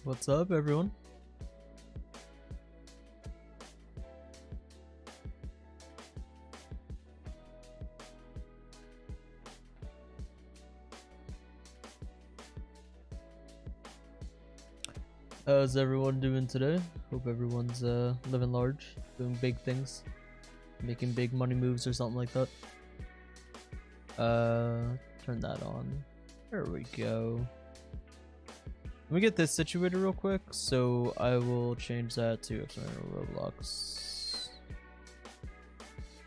What's up, everyone? How's everyone doing today? Hope everyone's living large, doing big things, making big money moves or something like that. Turn that on. There we go. Let me get this situated real quick, so I will change that to external Roblox.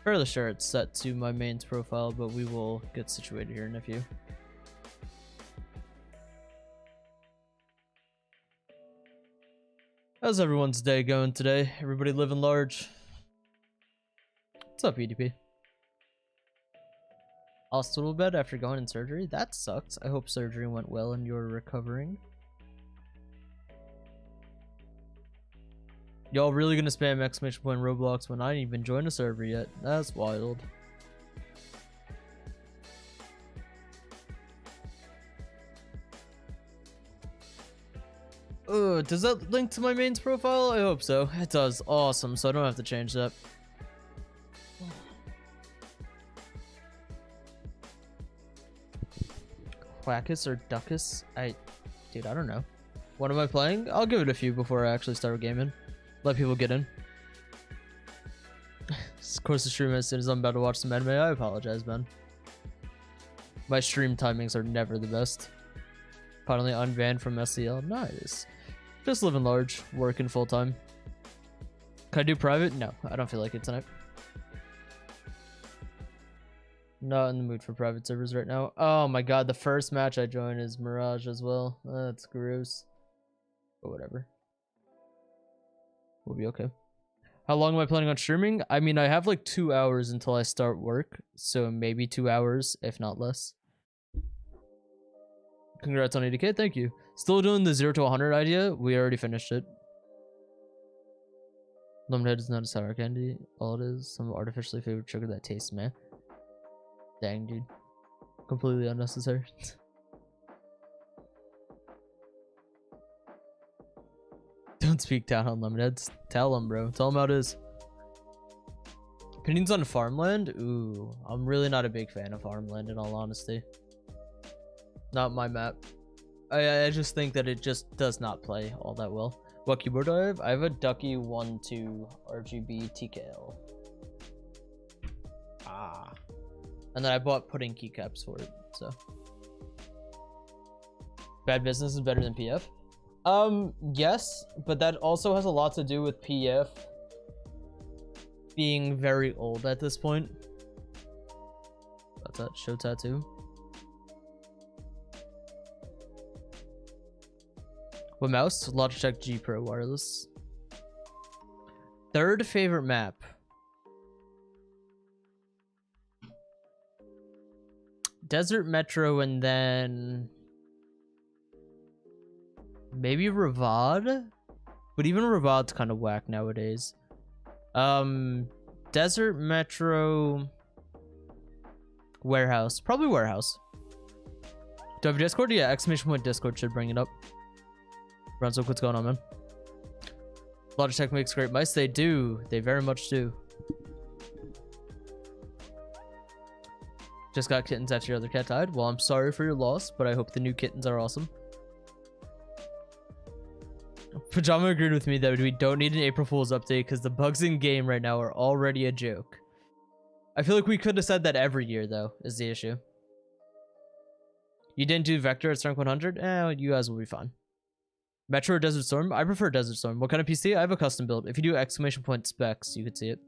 Fairly sure it's set to my mains profile, but we will get situated here in a few. How's everyone's day going today? Everybody living large? What's up, EDP? Hospital bed after going in surgery? That sucks. I hope surgery went well and you're recovering. Y'all really gonna spam exclamation point Roblox when I didn't even join a server yet? That's wild. Does that link to my mains profile? I hope so. It does. Awesome. So I don't have to change that. Quackus or Duckus? Dude, I don't know. What am I playing? I'll give it a few before I actually start gaming. Let people get in. Of course, the stream as soon as I'm about to watch some anime. I apologize, man. My stream timings are never the best. Finally unbanned from SCL. Nice. Just living large, working full time. Can I do private? No, I don't feel like it tonight. Not in the mood for private servers right now. Oh my god, the first match I join is Mirage as well. That's gross. But whatever. We'll be okay. How long am I planning on streaming? I mean, I have like 2 hours until I start work. So maybe 2 hours, if not less. Congrats on 80k, thank you. Still doing the 0 to 100 idea? We already finished it. Lemonade is not a sour candy. All it is, some artificially flavored sugar that tastes meh. Dang, dude. Completely unnecessary. Don't speak down on Lemonheads. Tell them, bro. Tell them how it is. Opinions on Farmland? Ooh, I'm really not a big fan of Farmland in all honesty. Not my map. I just think that it just does not play all that well. What keyboard do I have? I have a Ducky 1-2 RGB TKL. Ah. And then I bought pudding keycaps for it, so. Bad business is better than PF? Yes, but that also has a lot to do with PF being very old at this point. What's that? Show tattoo? What mouse? Logitech G Pro wireless. Third favorite map. Desert Metro and then maybe Ravad? But even Ravad's kind of whack nowadays. Desert Metro Warehouse. Probably Warehouse. Do I have a Discord? Yeah, exclamation point Discord should bring it up. Brunswick, what's going on, man? Logitech makes great mice. They do. They very much do. Just got kittens after your other cat died. Well, I'm sorry for your loss, but I hope the new kittens are awesome. Pajama agreed with me that we don't need an April Fool's update because the bugs in game right now are already a joke. I feel like we could have said that every year, though, is the issue. You didn't do Vector at Strength 100? You guys will be fine. Metro or Desert Storm? I prefer Desert Storm. What kind of PC? I have a custom build. If you do exclamation point specs, you could see it.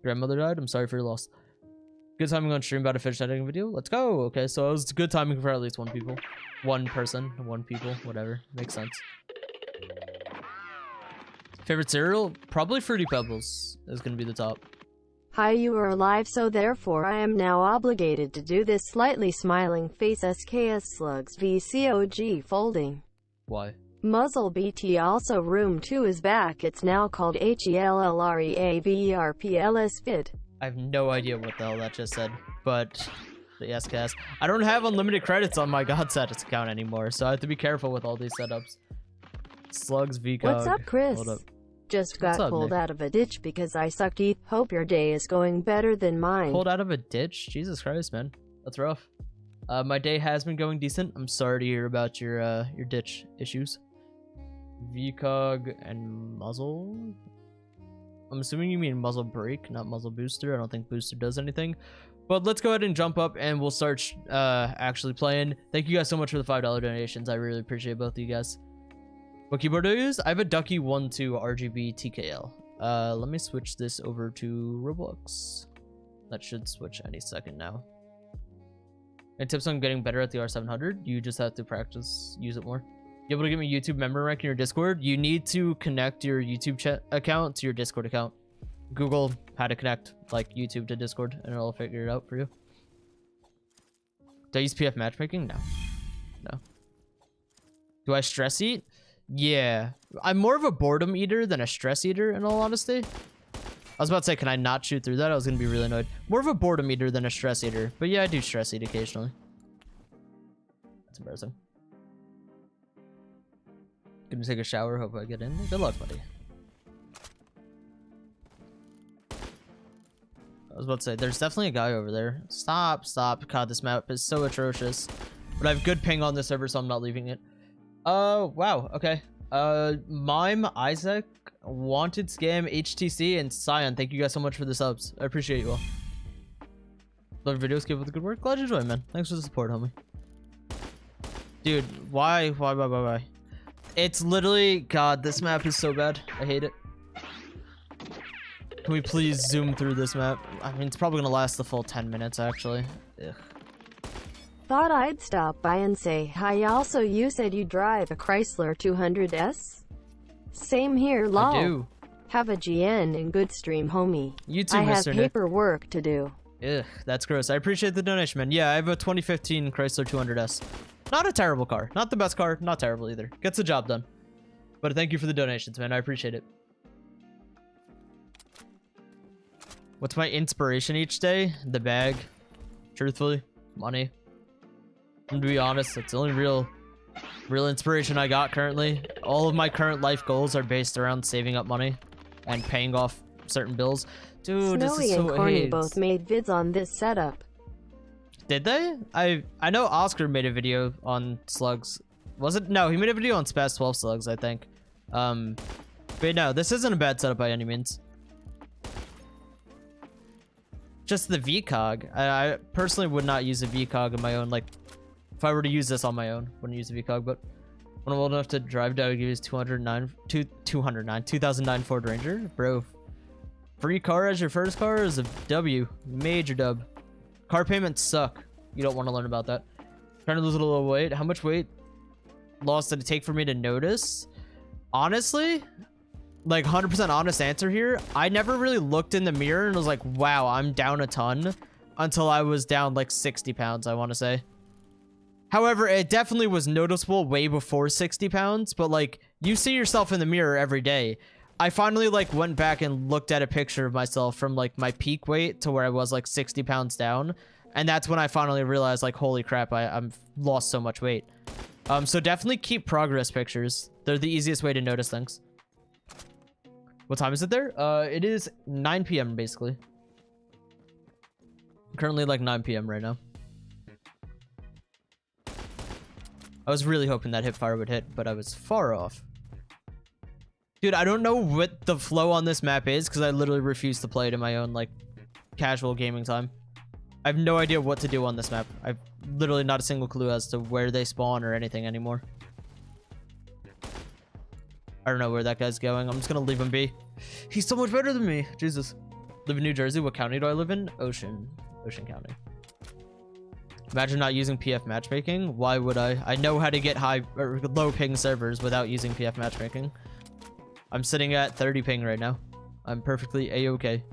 Grandmother died? I'm sorry for your loss. Good timing on stream about to finish editing video. Let's go. Okay, so it was good timing for at least one people. One person. One people. Whatever. Makes sense. Favorite cereal? Probably Fruity Pebbles is going to be the top. Hi, you are alive, so therefore I am now obligated to do this slightly smiling face SKS slugs VCOG folding. Why? Muzzle BT also room 2 is back. It's now called HELLREAVERPLS vid. I have no idea what the hell that just said, but the SKS. I don't have unlimited credits on my Godstatus account anymore, so I have to be careful with all these setups. Slugs VCOG. What's up, Chris? Hold up. Just got What's up, pulled Nick? out of a ditch because I sucked teeth. Hope your day is going better than mine. Pulled out of a ditch? Jesus Christ, man. That's rough. My day has been going decent. I'm sorry to hear about your ditch issues. VCOG and muzzle? I'm assuming you mean muzzle brake, not muzzle booster. I don't think booster does anything. But let's go ahead and jump up and we'll start actually playing. Thank you guys so much for the $5 donations. I really appreciate both of you guys. What keyboard do I use? I have a Ducky 1.2 RGB TKL. Let me switch this over to Roblox. That should switch any second now. And tips on getting better at the R700? You just have to practice, use it more. You able to give me YouTube member rank in your Discord? You need to connect your YouTube chat account to your Discord account. Google how to connect like YouTube to Discord and it'll figure it out for you. Do I use PF matchmaking? No. No. Do I stress eat? Yeah. I'm more of a boredom eater than a stress eater in all honesty. I was about to say, can I not shoot through that? I was going to be really annoyed. More of a boredom eater than a stress eater. But yeah, I do stress eat occasionally. That's embarrassing. Gonna take a shower. Hope I get in. Good luck, buddy. I was about to say, there's definitely a guy over there. Stop, stop. God, this map is so atrocious. But I have good ping on this server, so I'm not leaving it. Wow. Okay. Mime, Isaac, Wanted Scam, HTC, and Cyan. Thank you guys so much for the subs. I appreciate you all. Love your videos. Keep up the good work. Glad you enjoyed, man. Thanks for the support, homie. Dude, why? It's literally, God, this map is so bad. I hate it. Can we please zoom through this map? I mean, it's probably gonna last the full 10 minutes, actually. Ugh. Thought I'd stop by and say hi. Also, you said you drive a Chrysler 200S? Same here, lol. I do. Have a GN and good stream, homie. You too, I have Mr. Nick. paperwork to do. Ugh, that's gross. I appreciate the donation, man. Yeah, I have a 2015 Chrysler 200S. Not a terrible car. Not the best car. Not terrible either. Gets the job done. But thank you for the donations, man. I appreciate it. What's my inspiration each day? The bag. Truthfully. Money. And to be honest, that's the only real inspiration I got currently. All of my current life goals are based around saving up money and paying off certain bills. Dude, this Snowy is so and Corny AIDS. both made vids on this setup. Did they? I know Oscar made a video on slugs. Was it? No, he made a video on Spaz 12 slugs, I think. But no, this isn't a bad setup by any means. Just the VCOG. I personally would not use a VCOG on my own. Like, if I were to use this on my own, wouldn't use a VCOG. But when I'm old enough to drive, I would use 2009 Ford Ranger. Bro, free car as your first car is a W. Major dub. Car payments suck. You don't want to learn about that. Trying to lose a little weight. How much weight loss did it take for me to notice? Honestly, like 100% honest answer here. I never really looked in the mirror and was like, wow, I'm down a ton until I was down like 60 pounds, I want to say. However, it definitely was noticeable way before 60 pounds, but like you see yourself in the mirror every day. I finally like went back and looked at a picture of myself from like my peak weight to where I was like 60 pounds down. And that's when I finally realized like, holy crap, I'm lost so much weight. So definitely keep progress pictures. They're the easiest way to notice things. What time is it there? It is 9 p.m. basically. Currently like 9 p.m. right now. I was really hoping that hipfire would hit, but I was far off. Dude, I don't know what the flow on this map is because I literally refuse to play it in my own like casual gaming time. I have no idea what to do on this map. I've literally not a single clue as to where they spawn or anything anymore. I don't know where that guy's going. I'm just gonna leave him be. He's so much better than me. Jesus. Live in New Jersey. What county do I live in? Ocean County. Imagine not using PF matchmaking. Why would I? I know how to get high or low ping servers without using PF matchmaking. I'm sitting at 30 ping right now. I'm perfectly a-okay.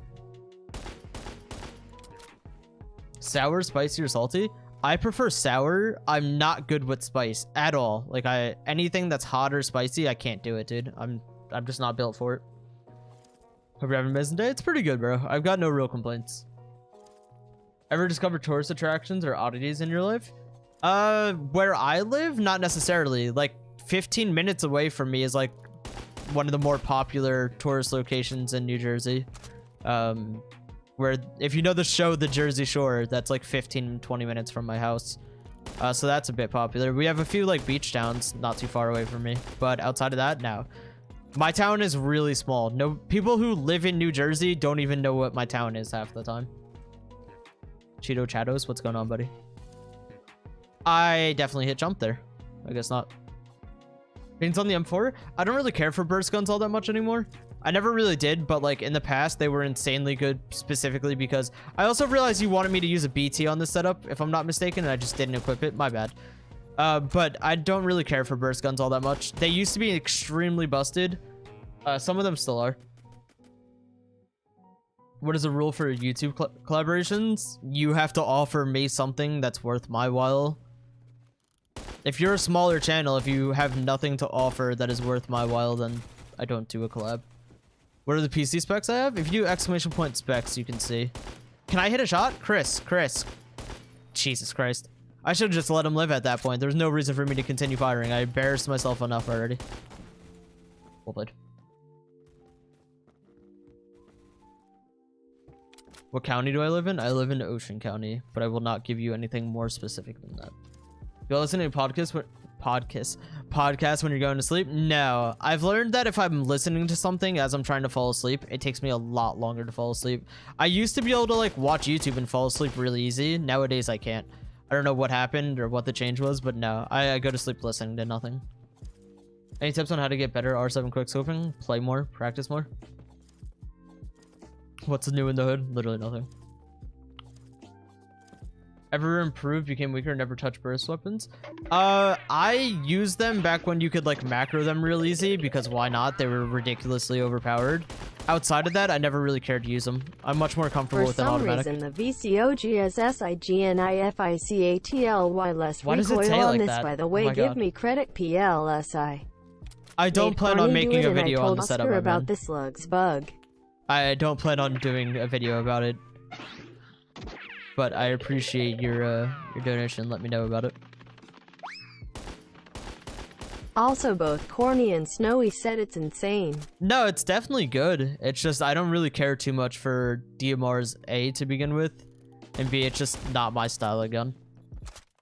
Sour, spicy, or salty? I prefer sour. I'm not good with spice at all. Like anything that's hot or spicy, I can't do it, dude. I'm just not built for it. Hope you're having an amazing day. It's pretty good, bro. I've got no real complaints. Ever discovered tourist attractions or oddities in your life? Where I live, not necessarily. Like 15 minutes away from me is like one of the more popular tourist locations in New Jersey. Where if you know the show The Jersey Shore, that's like 15-20 minutes from my house. So that's a bit popular. We have a few like beach towns not too far away from me, but outside of that, no. My town is really small. No, people who live in New Jersey don't even know what my town is half the time. Cheeto Chatos, what's going on, buddy? I definitely hit jump there. I guess not. Beans on the M4. I don't really care for burst guns all that much anymore. I never really did, but like in the past, they were insanely good specifically because I also realized you wanted me to use a BT on this setup, if I'm not mistaken, and I just didn't equip it. My bad. But I don't really care for burst guns all that much. They used to be extremely busted. Some of them still are. What is the rule for YouTube collaborations? You have to offer me something that's worth my while. If you're a smaller channel, if you have nothing to offer that is worth my while, then I don't do a collab. What are the PC specs I have? If you do exclamation point specs, you can see. Can I hit a shot? Chris. Jesus Christ. I should have just let him live at that point. There's no reason for me to continue firing. I embarrassed myself enough already. Well played. What county do I live in? I live in Ocean County, but I will not give you anything more specific than that. You're listening to podcasts when you're going to sleep? No. I've learned that if I'm listening to something as I'm trying to fall asleep, it takes me a lot longer to fall asleep. I used to be able to like watch YouTube and fall asleep really easy. Nowadays I can't. I don't know what happened or what the change was, but no. I go to sleep listening to nothing. Any tips on how to get better R7 quickscoping? Play more, practice more. What's new in the hood? Literally nothing. Ever improved, became weaker, never touch burst weapons? I used them back when you could like macro them real easy because why not? They were ridiculously overpowered. Outside of that, I never really cared to use them. I'm much more comfortable with an automatic. For some reason, the VCOGSSIGNIFICATLY less Why does it recoil say on like this, that? by the Oh way, my give God. me credit PLSI. I don't plan on making a video on the setup. About the slugs bug. I don't plan on doing a video about it. But I appreciate your donation. Let me know about it. Also, both Corny and Snowy said it's insane. No, it's definitely good. It's just I don't really care too much for DMR's A to begin with, and B, it's just not my style of gun.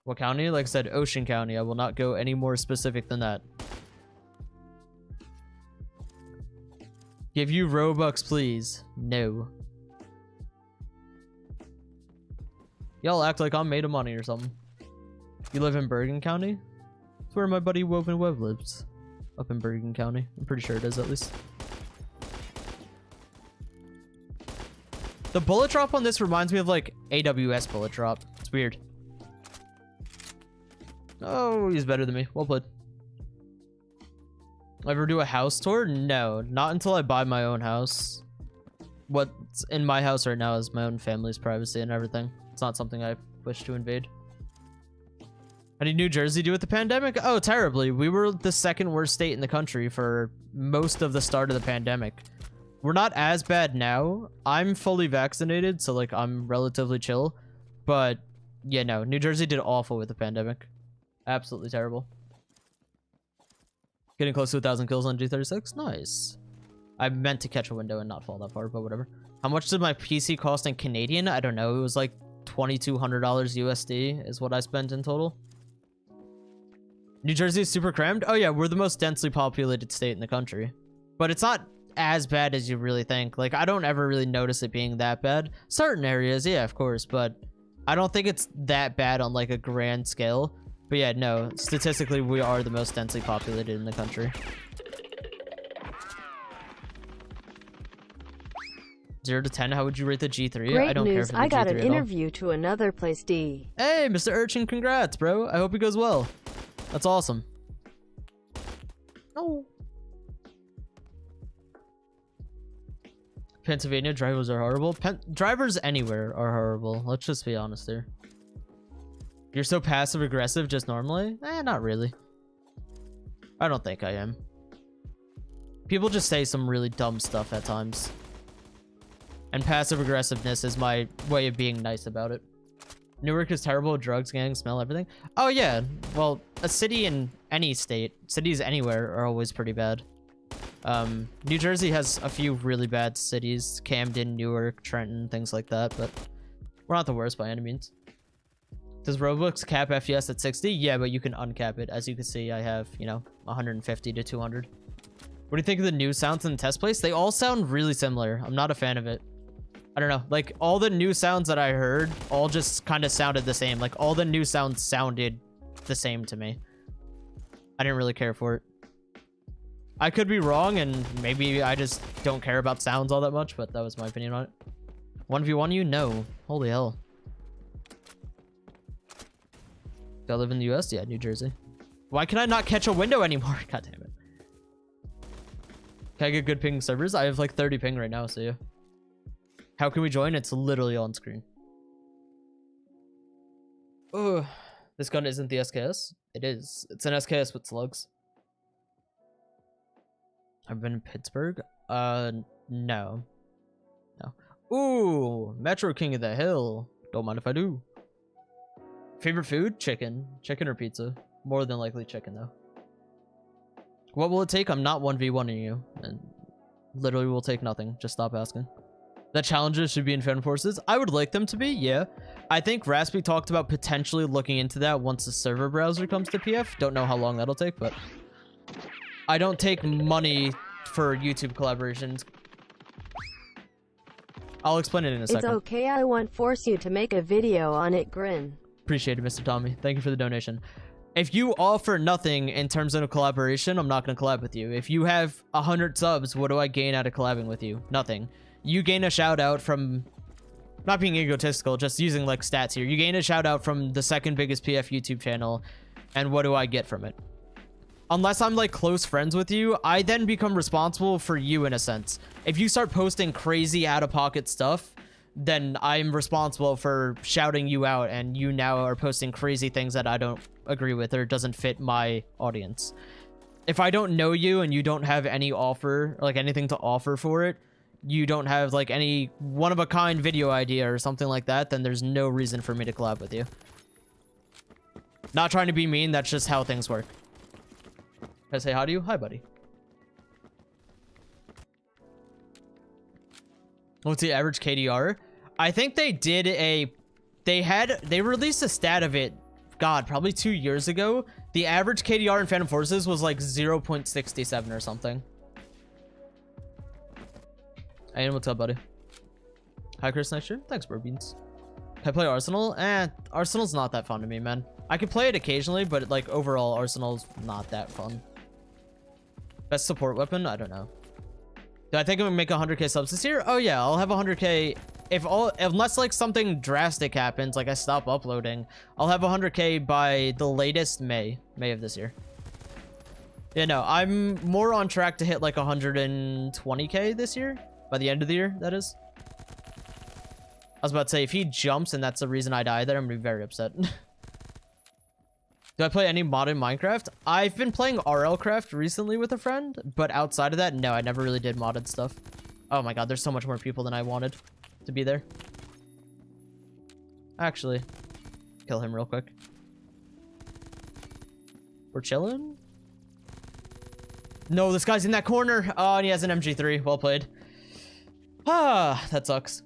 What county? Like I said, Ocean County. I will not go any more specific than that. Give you Robux, please. No. Y'all act like I'm made of money or something. You live in Bergen County? That's where my buddy Woven Web lives. Up in Bergen County. I'm pretty sure it is, at least. The bullet drop on this reminds me of, like, AWS bullet drop. It's weird. Oh, he's better than me. Well played. Ever do a house tour? No, not until I buy my own house. What's in my house right now is my own family's privacy and everything. It's not something I wish to invade. How did New Jersey do with the pandemic? Oh, terribly. We were the second worst state in the country for most of the start of the pandemic. We're not as bad now. I'm fully vaccinated, so like I'm relatively chill. But yeah, no, New Jersey did awful with the pandemic. Absolutely terrible. Getting close to 1,000 kills on G36. Nice. I meant to catch a window and not fall that far, but whatever. How much did my PC cost in Canadian? I don't know. It was like $2,200 USD is what I spent in total. New Jersey is super crammed? Oh yeah, we're the most densely populated state in the country. But it's not as bad as you really think. Like, I don't ever really notice it being that bad. Certain areas, yeah, of course, but I don't think it's that bad on like a grand scale. But yeah, no, statistically, we are the most densely populated in the country. 0 to 10, how would you rate the G3? Great I don't news. care for the I got G3 an at all. interview to another place D. Hey, Mr. Urchin, congrats, bro. I hope it goes well. That's awesome. Oh. Pennsylvania drivers are horrible. Drivers anywhere are horrible. Let's just be honest here. You're so passive aggressive just normally? Not really. I don't think I am. People just say some really dumb stuff at times. And passive aggressiveness is my way of being nice about it. Newark is terrible. Drugs, gangs, smell, everything. Oh yeah. Well, a city in any state, cities anywhere are always pretty bad. New Jersey has a few really bad cities. Camden, Newark, Trenton, things like that. But we're not the worst by any means. Does Roblox cap FPS at 60? Yeah, but you can uncap it. As you can see, I have, you know, 150 to 200. What do you think of the new sounds in the test place? They all sound really similar. I'm not a fan of it. I don't know. Like, all the new sounds that I heard all just kind of sounded the same. Like, all the new sounds sounded the same to me. I didn't really care for it. I could be wrong, and maybe I just don't care about sounds all that much, but that was my opinion on it. 1v1 you? No. Holy hell. Do I live in the US? Yeah, New Jersey. Why can I not catch a window anymore? God damn it. Can I get good ping servers? I have like 30 ping right now, so yeah. How can we join? It's literally on screen. Oh, this gun isn't the SKS? It is. It's an SKS with slugs. I've been in Pittsburgh? No. No. Ooh, Metro King of the Hill. Don't mind if I do. Favorite food? Chicken. Chicken or pizza? More than likely chicken, though. What will it take? I'm not 1v1ing you. And literally will take nothing. Just stop asking. That challenges should be in fan forces. I would like them to be, yeah. I think Raspy talked about potentially looking into that once the server browser comes to PF. Don't know how long that'll take, but I don't take money for YouTube collaborations. I'll explain it in a second. It's okay, I won't force you to make a video on it, grin. Appreciate it, Mr. Tommy. Thank you for the donation. If you offer nothing in terms of a collaboration, I'm not going to collab with you. If you have 100 subs, what do I gain out of collabing with you? Nothing. You gain a shout out from, not being egotistical, just using like stats here. You gain a shout out from the second biggest PF YouTube channel. And what do I get from it? Unless I'm like close friends with you, I then become responsible for you in a sense. If you start posting crazy out of pocket stuff, then I'm responsible for shouting you out, and you now are posting crazy things that I don't agree with or doesn't fit my audience. If I don't know you and you don't have any offer, like anything to offer for it, you don't have like any one-of-a-kind video idea or something like that, then there's no reason for me to collab with you. Not trying to be mean, that's just how things work. Can I say hi to you? Hi, buddy. What's the average KDR? I think they did a... They released a stat of it, God, probably 2 years ago. The average KDR in Phantom Forces was like 0.67 or something. Hey, what's up, buddy? Hi, Chris. Nice shirt. Thanks, bro beans. Can I play Arsenal? Arsenal's not that fun to me, man. I could play it occasionally, but like overall, Arsenal's not that fun. Best support weapon? I don't know. Do I think I'm gonna make 100k subs this year? Oh yeah, I'll have 100k unless like something drastic happens, like I stop uploading. I'll have 100k by the latest May of this year. Yeah, no, I'm more on track to hit like 120k this year. By the end of the year, that is. I was about to say, if he jumps and that's the reason I die there, I'm gonna be very upset. Do I play any modded Minecraft? I've been playing RLcraft recently with a friend, but outside of that, no, I never really did modded stuff. Oh my god, there's so much more people than I wanted to be there. Actually, kill him real quick. We're chilling? No, this guy's in that corner. Oh, and he has an MG3. Well played. Ah, that sucks.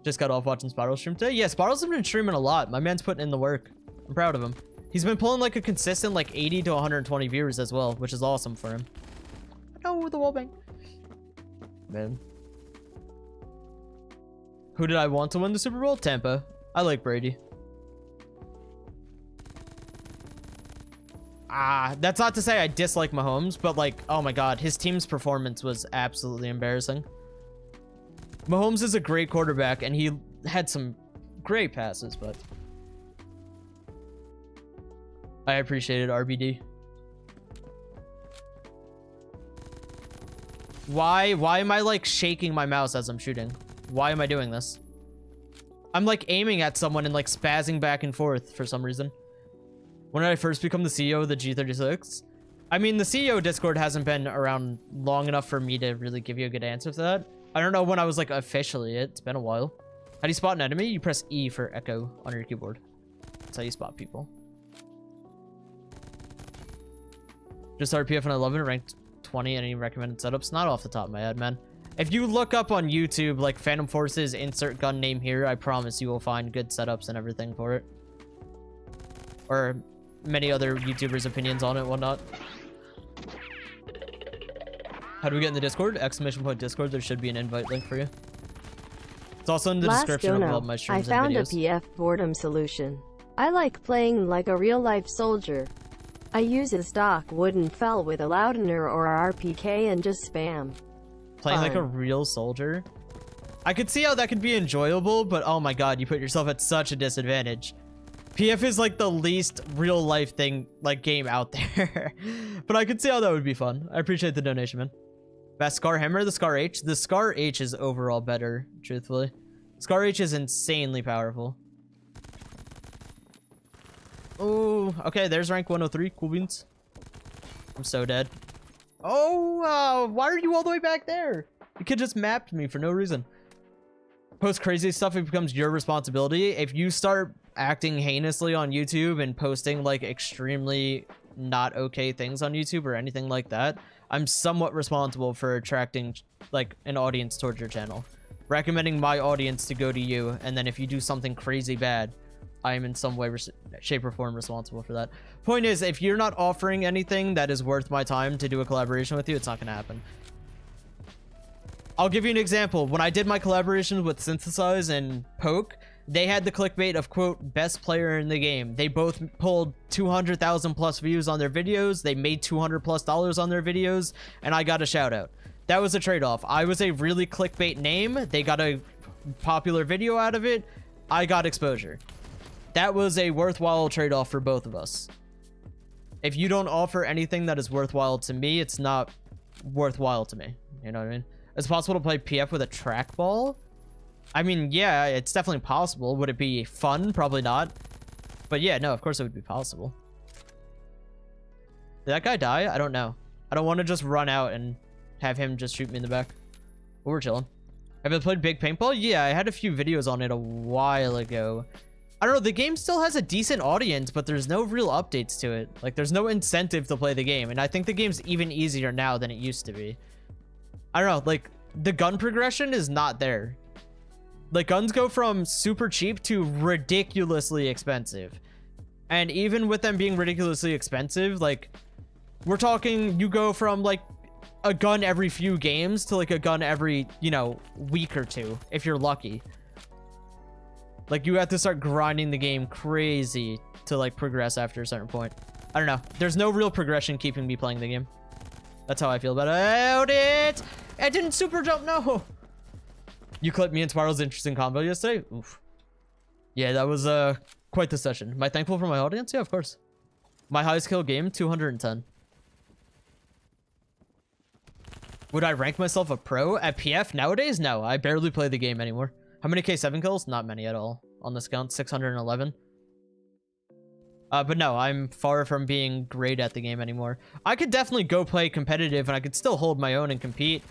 Just got off watching Spiral stream today. Yeah, Spiral's been streaming a lot. My man's putting in the work. I'm proud of him. He's been pulling like a consistent like 80 to 120 viewers as well, which is awesome for him. No, the wallbang. Man. Who did I want to win the Super Bowl? Tampa. I like Brady. That's not to say I dislike Mahomes, but like, oh my god, his team's performance was absolutely embarrassing. Mahomes is a great quarterback, and he had some great passes, but I appreciated RBD. Why am I like shaking my mouse as I'm shooting? Why am I doing this? I'm like aiming at someone and like spazzing back and forth for some reason. When did I first become the CEO of the G36? I mean, the CEO Discord hasn't been around long enough for me to really give you a good answer to that. I don't know when I was like officially it. It's been a while. How do you spot an enemy? You press E for echo on your keyboard. That's how you spot people. Just RPF on 11, ranked 20. Any recommended setups? Not off the top of my head, man. If you look up on YouTube, like Phantom Forces, insert gun name here, I promise you will find good setups and everything for it. Or many other YouTubers' opinions on it and whatnot. How do we get in the Discord? Exclamation point Discord. There should be an invite link for you. It's also in the description of all my streams and videos. I found a PF boredom solution. I like playing like a real-life soldier. I use a stock wooden fell with a loudener or RPK and just spam. Playing like a real soldier? I could see how that could be enjoyable, but oh my god, you put yourself at such a disadvantage. PF is like the least real life thing, like game out there. But I could see how that would be fun. I appreciate the donation, man. Best Scar Hammer, the Scar H. The Scar H is overall better, truthfully. Scar H is insanely powerful. Oh, okay, there's rank 103. Cool beans. I'm so dead. Oh, why are you all the way back there? You could just mapped me for no reason. Post crazy stuff, it becomes your responsibility. If you start acting heinously on YouTube and posting like extremely not okay things on YouTube or anything like that, I'm somewhat responsible for attracting like an audience towards your channel, recommending my audience to go to you, and then if you do something crazy bad, I am in some way, shape, or form responsible for that. Point is, if you're not offering anything that is worth my time to do a collaboration with you, it's not going to happen. I'll give you an example. When I did my collaboration with Synthesize and Poke, they had the clickbait of, quote, best player in the game. They both pulled 200,000 plus views on their videos. They made $200 plus on their videos, and I got a shout out. That was a trade-off. I was a really clickbait name. They got a popular video out of it. I got exposure. That was a worthwhile trade-off for both of us. If you don't offer anything that is worthwhile to me, it's not worthwhile to me. You know what I mean? It's possible to play PF with a trackball? I mean, yeah, it's definitely possible. Would it be fun? Probably not. But yeah, no, of course it would be possible. Did that guy die? I don't know. I don't want to just run out and have him just shoot me in the back. But we're chilling. Have you played Big Paintball? Yeah, I had a few videos on it a while ago. I don't know, the game still has a decent audience, but there's no real updates to it. Like, there's no incentive to play the game, and I think the game's even easier now than it used to be. I don't know, like, the gun progression is not there. Like, guns go from super cheap to ridiculously expensive. And even with them being ridiculously expensive, like, we're talking, you go from, like, a gun every few games to, like, a gun every, you know, week or two, if you're lucky. Like, you have to start grinding the game crazy to, like, progress after a certain point. I don't know. There's no real progression keeping me playing the game. That's how I feel about it. I didn't super jump, no. You clipped me and Spiral's interesting combo yesterday? Oof. Yeah, that was quite the session. Am I thankful for my audience? Yeah, of course. My highest kill game, 210. Would I rank myself a pro at PF nowadays? No, I barely play the game anymore. How many K7 kills? Not many at all on this count. 611. But no, I'm far from being great at the game anymore. I could definitely go play competitive and I could still hold my own and compete,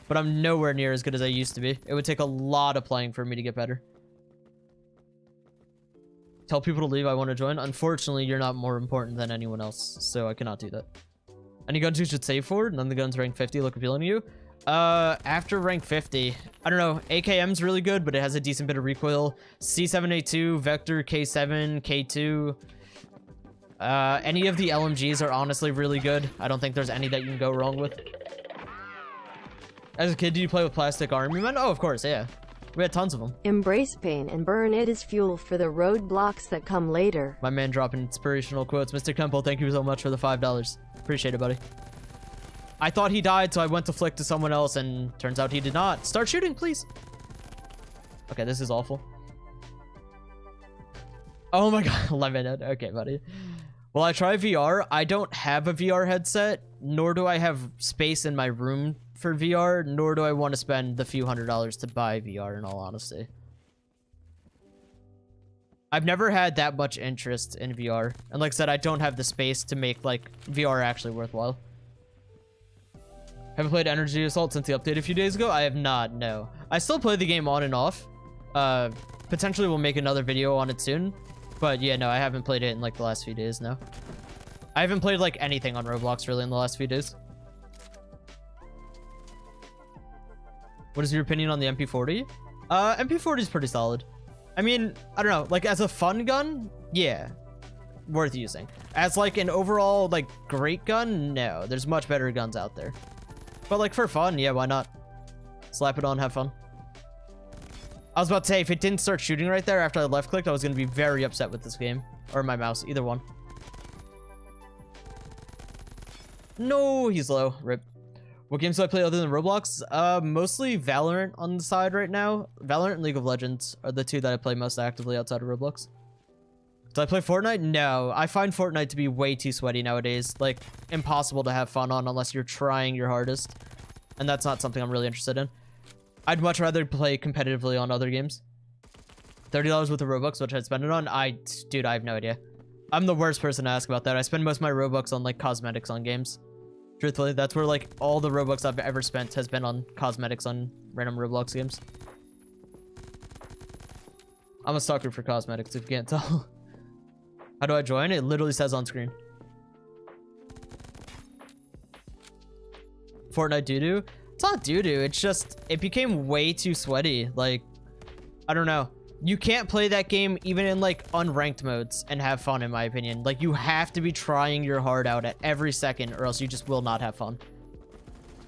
but I'm nowhere near as good as I used to be. It would take a lot of playing for me to get better. Tell people to leave, I want to join. Unfortunately, you're not more important than anyone else, so I cannot do that. Any guns you should save for? None of the guns rank 50 look appealing to you? After rank 50, I don't know, AKM's really good, but it has a decent bit of recoil. C7A2, Vector, K7, K2. Any of the LMGs are honestly really good. I don't think there's any that you can go wrong with. As a kid, did you play with plastic army men? Oh, of course, yeah. We had tons of them. Embrace pain and burn it as fuel for the roadblocks that come later. My man dropping inspirational quotes. Mr. Temple, thank you so much for the $5. Appreciate it, buddy. I thought he died, so I went to flick to someone else, and turns out he did not. Start shooting, please. Okay, this is awful. Oh my god, 11. Okay, buddy. Well, I try VR. I don't have a VR headset, nor do I have space in my room for VR, nor do I want to spend the few $100s to buy VR, in all honesty. I've never had that much interest in VR. And like I said, I don't have the space to make, like, VR actually worthwhile. Have you played Energy Assault since the update a few days ago? I have not, no. I still play the game on and off. Potentially we'll make another video on it soon. But yeah, no, I haven't played it in like the last few days now. I haven't played like anything on Roblox really in the last few days. What is your opinion on the MP40? MP40 is pretty solid. I mean, I don't know, like as a fun gun, yeah, worth using. As like an overall like great gun, no, there's much better guns out there. But like for fun, yeah, why not? Slap it on, have fun. I was about to say, if it didn't start shooting right there after I left clicked, I was going to be very upset with this game. Or my mouse, either one. No, he's low. Rip. What games do I play other than Roblox? Mostly Valorant on the side right now. Valorant and League of Legends are the two that I play most actively outside of Roblox. Do I play Fortnite? No. I find Fortnite to be way too sweaty nowadays. Like, impossible to have fun on unless you're trying your hardest. And that's not something I'm really interested in. I'd much rather play competitively on other games. $30 worth of Robux, which I'd spend it on? Dude, I have no idea. I'm the worst person to ask about that. I spend most of my Robux on like cosmetics on games. Truthfully, that's where like all the Robux I've ever spent has been on cosmetics on random Roblox games. I'm a sucker for cosmetics, if you can't tell. How do I join? It literally says on screen. Fortnite doo-doo? It's not doo-doo, it's just, it became way too sweaty. Like, I don't know. You can't play that game even in like unranked modes and have fun, in my opinion. Like, you have to be trying your heart out at every second or else you just will not have fun.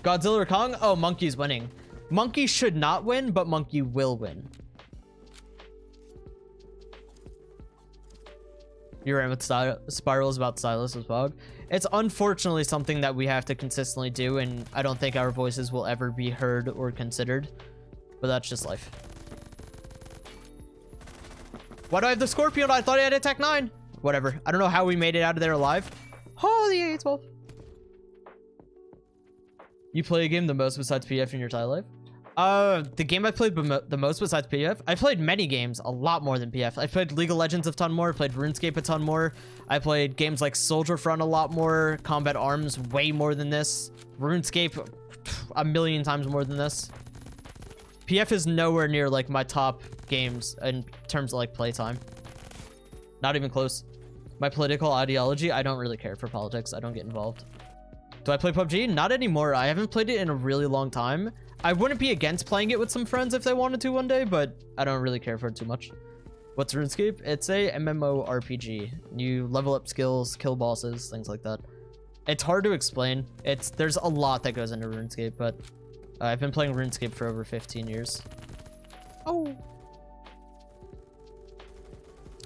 Godzilla or Kong? Oh, Monkey's winning. Monkey should not win, but Monkey will win. You're right with spirals about Stylus as well. It's unfortunately something that we have to consistently do, and I don't think our voices will ever be heard or considered. But that's just life. Why do I have the Scorpion? I thought I had a Tech 9. Whatever. I don't know how we made it out of there alive. Holy A12. You play a game the most besides PF in your entire life? The game I played the most besides PF? I played many games, a lot more than PF. I played League of Legends a ton more, played RuneScape a ton more. I played games like Soldier Front a lot more, Combat Arms way more than this. RuneScape a million times more than this. PF is nowhere near like my top games in terms of like playtime. Not even close. My political ideology, I don't really care for politics. I don't get involved. Do I play PUBG? Not anymore. I haven't played it in a really long time. I wouldn't be against playing it with some friends if they wanted to one day, but I don't really care for it too much. What's RuneScape? It's a MMORPG. You level up skills, kill bosses, things like that. It's hard to explain. There's a lot that goes into RuneScape, but I've been playing RuneScape for over 15 years. Oh.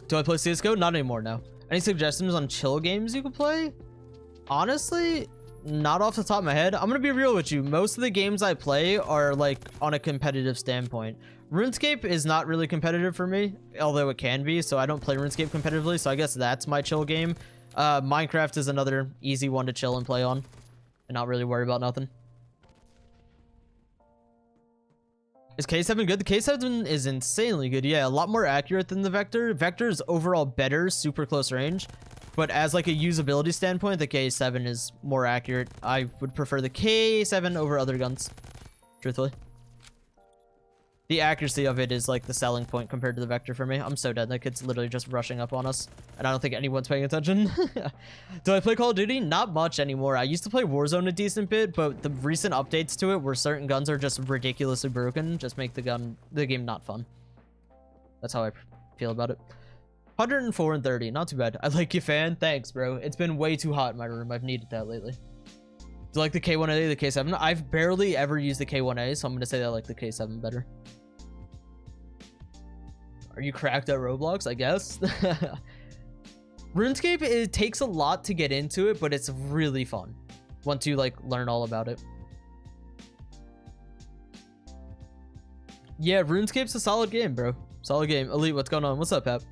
Do I play CSGO? Not anymore now. Any suggestions on chill games you could play? Honestly, not off the top of my head. I'm gonna be real with you. Most of the games I play are like on a competitive standpoint. RuneScape is not really competitive for me, although it can be, so I don't play RuneScape competitively, so I guess that's my chill game. Minecraft is another easy one to chill and play on and not really worry about nothing. Is K7 good? The K7 is insanely good. Yeah, a lot more accurate than the Vector. Vector is overall better, super close range. But as like a usability standpoint, the K7 is more accurate. I would prefer the K7 over other guns, truthfully. The accuracy of it is like the selling point compared to the Vector for me. I'm so dead. That kid's literally just rushing up on us. And I don't think anyone's paying attention. Do I play Call of Duty? Not much anymore. I used to play Warzone a decent bit, but the recent updates to it where certain guns are just ridiculously broken just make the game not fun. That's how I feel about it. 104 and 30. Not too bad. I like you, fan. Thanks, bro. It's been way too hot in my room. I've needed that lately. Do you like the K1A, the K7? I've barely ever used the K1A, so I'm going to say that I like the K7 better. Are you cracked at Roblox? I guess. RuneScape, it takes a lot to get into it, but it's really fun once you like learn all about it. Yeah, RuneScape's a solid game, bro. Solid game. Elite, what's going on? What's up, Pep?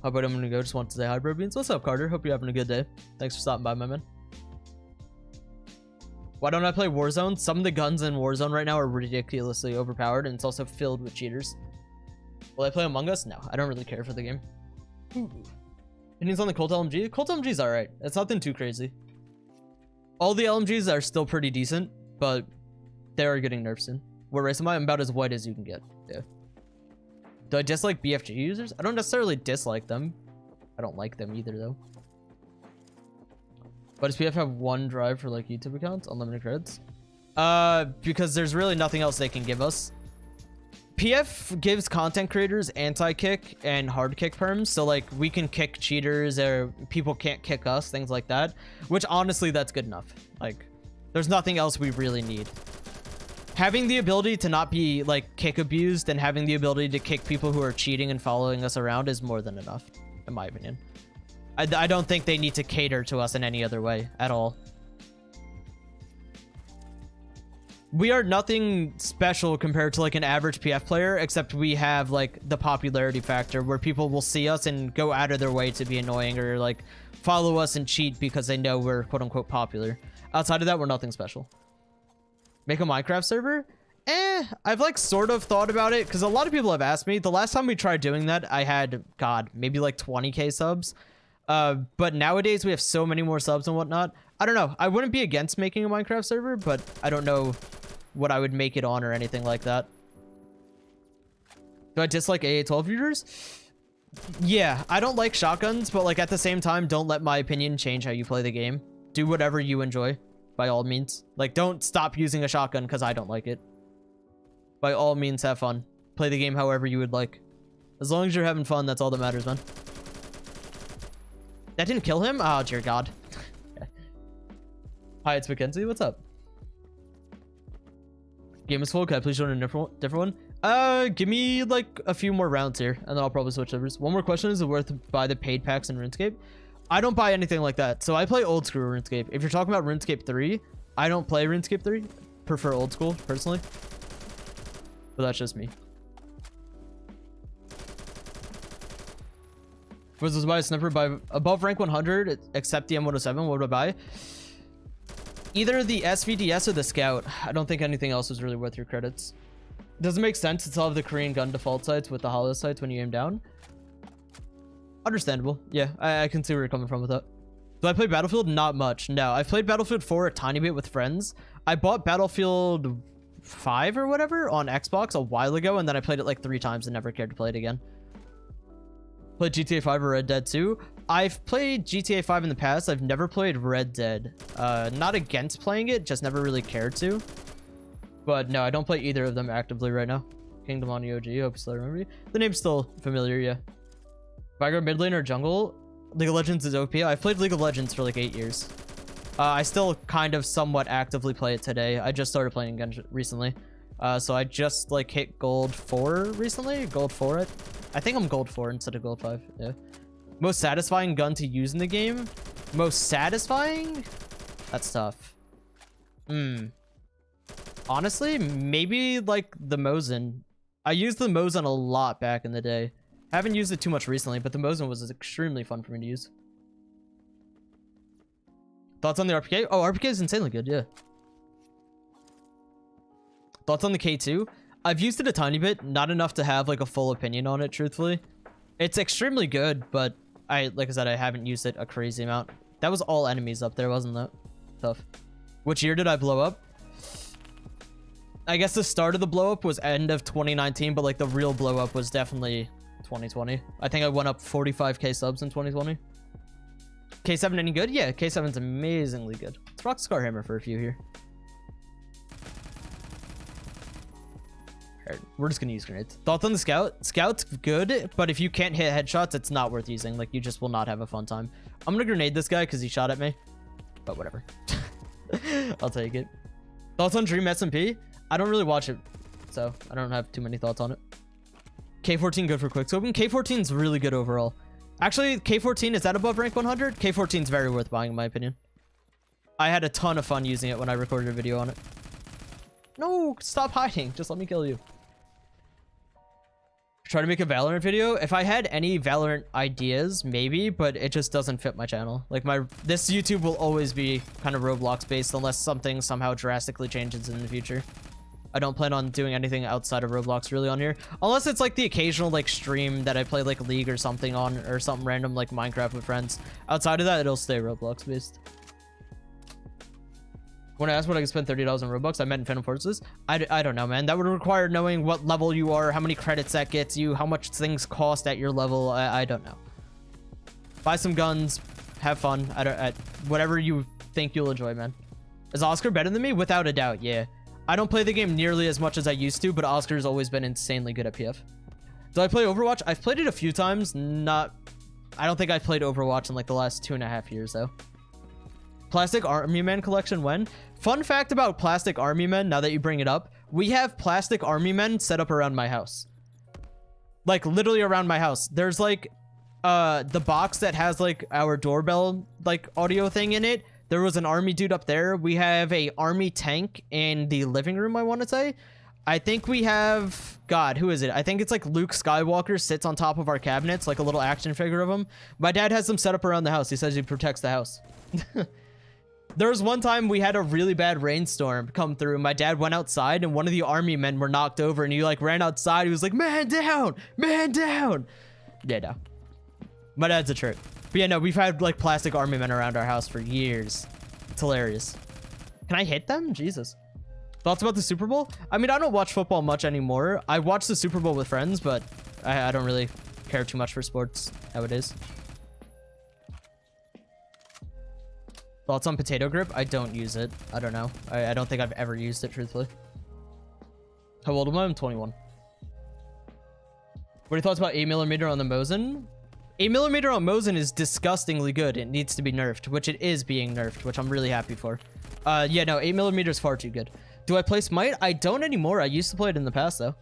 How about I'm gonna go? Just want to say hi, bro beans. What's up, Carter? Hope you're having a good day. Thanks for stopping by, my man. Why don't I play Warzone? Some of the guns in Warzone right now are ridiculously overpowered, and it's also filled with cheaters. Will I play Among Us? No, I don't really care for the game. Opinions on the Colt LMG? Colt LMG's alright. It's nothing too crazy. All the LMGs are still pretty decent, but they are getting nerfed soon. What race am I? I'm about as white as you can get. Yeah. Do I dislike BFG users? I don't necessarily dislike them. I don't like them either, though. But does PF have one drive for like YouTube accounts? Unlimited credits? Because there's really nothing else they can give us. PF gives content creators anti-kick and hard kick perms, so like we can kick cheaters or people can't kick us, things like that, which honestly that's good enough. Like there's nothing else we really need. Having the ability to not be like kick abused and having the ability to kick people who are cheating and following us around is more than enough, in my opinion. I don't think they need to cater to us in any other way at all. We are nothing special compared to like an average PF player, except we have like the popularity factor where people will see us and go out of their way to be annoying or like follow us and cheat because they know we're quote unquote popular. Outside of that, we're nothing special. Make a Minecraft server? I've like sort of thought about it because a lot of people have asked me. The last time we tried doing that, I had, God, maybe like 20k subs. But nowadays we have so many more subs and whatnot. I don't know. I wouldn't be against making a Minecraft server, but I don't know what I would make it on or anything like that. Do I dislike AA12 users? Yeah, I don't like shotguns, but like at the same time, don't let my opinion change how you play the game. Do whatever you enjoy, by all means. Like, don't stop using a shotgun because I don't like it. By all means, have fun. Play the game however you would like. As long as you're having fun, that's all that matters, man. That didn't kill him? Oh, dear God. Hi, it's Mackenzie. What's up? Game is full. Can I please join a different one? Give me like a few more rounds here, and then I'll probably switch servers. One more question: is it worth to buy the paid packs in RuneScape? I don't buy anything like that, so I play old school RuneScape. If you're talking about RuneScape 3, I don't play RuneScape 3. Prefer old school personally, but that's just me. Was this buy a sniper by above rank 100 except the M107? What would I buy? Either the SVDS or the Scout. I don't think anything else is really worth your credits. Does it make sense to still have the Korean gun default sights with the hollow sights when you aim down? Understandable. Yeah, I can see where you're coming from with that. Do I play Battlefield? Not much. No, I've played Battlefield 4 a tiny bit with friends. I bought Battlefield 5 or whatever on Xbox a while ago, and then I played it like 3 times and never cared to play it again. Played GTA 5 or Red Dead 2. I've played GTA 5 in the past. I've never played Red Dead. Not against playing it, just never really cared to. But no, I don't play either of them actively right now. Kingdom on the OG, hope you still remember me. The name's still familiar, yeah. If I go mid lane or jungle, League of Legends is OP. I've played League of Legends for like 8 years. I still kind of somewhat actively play it today. I just started playing again recently. So I just like hit gold 4 recently. Gold 4. I think I'm gold 4 instead of gold 5. Yeah. Most satisfying gun to use in the game? Most satisfying? That's tough. Honestly, maybe like the Mosin. I used the Mosin a lot back in the day. Haven't used it too much recently, but the Mosin was extremely fun for me to use. Thoughts on the RPK? Oh, RPK is insanely good, yeah. Thoughts on the K2? I've used it a tiny bit, not enough to have like a full opinion on it, truthfully. It's extremely good, but like I said, I haven't used it a crazy amount. That was all enemies up there, wasn't that? Tough. Which year did I blow up? I guess the start of the blow up was end of 2019, but like the real blow up was definitely 2020. I think I went up 45k subs in 2020. K7 any good? Yeah, K7's amazingly good. Let's rock Scar Hammer for a few here. Alright, we're just gonna use grenades. Thoughts on the Scout? Scout's good, but if you can't hit headshots, it's not worth using. Like, you just will not have a fun time. I'm gonna grenade this guy because he shot at me. But whatever. I'll take it. Thoughts on Dream SMP? I don't really watch it, so I don't have too many thoughts on it. K14 good for quickscoping. K14 is really good overall. Actually, K14, is that above rank 100? K14 is very worth buying, in my opinion. I had a ton of fun using it when I recorded a video on it. No, stop hiding. Just let me kill you. Try to make a Valorant video. If I had any Valorant ideas, maybe, but it just doesn't fit my channel. Like, this YouTube will always be kind of Roblox based unless something somehow drastically changes in the future. I don't plan on doing anything outside of Roblox really on here. Unless it's like the occasional like stream that I play like League or something on, or something random like Minecraft with friends. Outside of that, it'll stay Roblox based. When I asked what I could spend $30 on Robux, I meant in Phantom Forces. I don't know, man. That would require knowing what level you are, how many credits that gets you, how much things cost at your level. I don't know. Buy some guns, have fun. Whatever you think you'll enjoy, man. Is Oscar better than me? Without a doubt, yeah. I don't play the game nearly as much as I used to, but Oscar's always been insanely good at PF. Do I play Overwatch? I've played it a few times. I don't think I've played Overwatch in like the last 2.5 years, though. Plastic Army Men collection when? Fun fact about Plastic Army Men, now that you bring it up, we have Plastic Army Men set up around my house. Like, literally around my house. There's like, the box that has like our doorbell, like, audio thing in it. There was an army dude up there. We have a army tank in the living room, I want to say. I think we have... God, who is it? I think it's like Luke Skywalker sits on top of our cabinets, like a little action figure of him. My dad has them set up around the house. He says he protects the house. There was one time we had a really bad rainstorm come through. My dad went outside and one of the army men were knocked over and he like ran outside. He was like, man down, man down. Yeah, no. My dad's a trip. But yeah, no, we've had like plastic army men around our house for years. It's hilarious. Can I hit them? Jesus. Thoughts about the Super Bowl? I mean, I don't watch football much anymore. I watch the Super Bowl with friends, but I don't really care too much for sports nowadays. Thoughts on potato grip? I don't use it. I don't know. I don't think I've ever used it, truthfully. How old am I? I'm 21. What are your thoughts about 8mm on the Mosin? 8mm on Mosin is disgustingly good. It needs to be nerfed, which it is being nerfed, which I'm really happy for. Yeah, no, 8mm is far too good. Do I play Smite? I don't anymore. I used to play it in the past, though.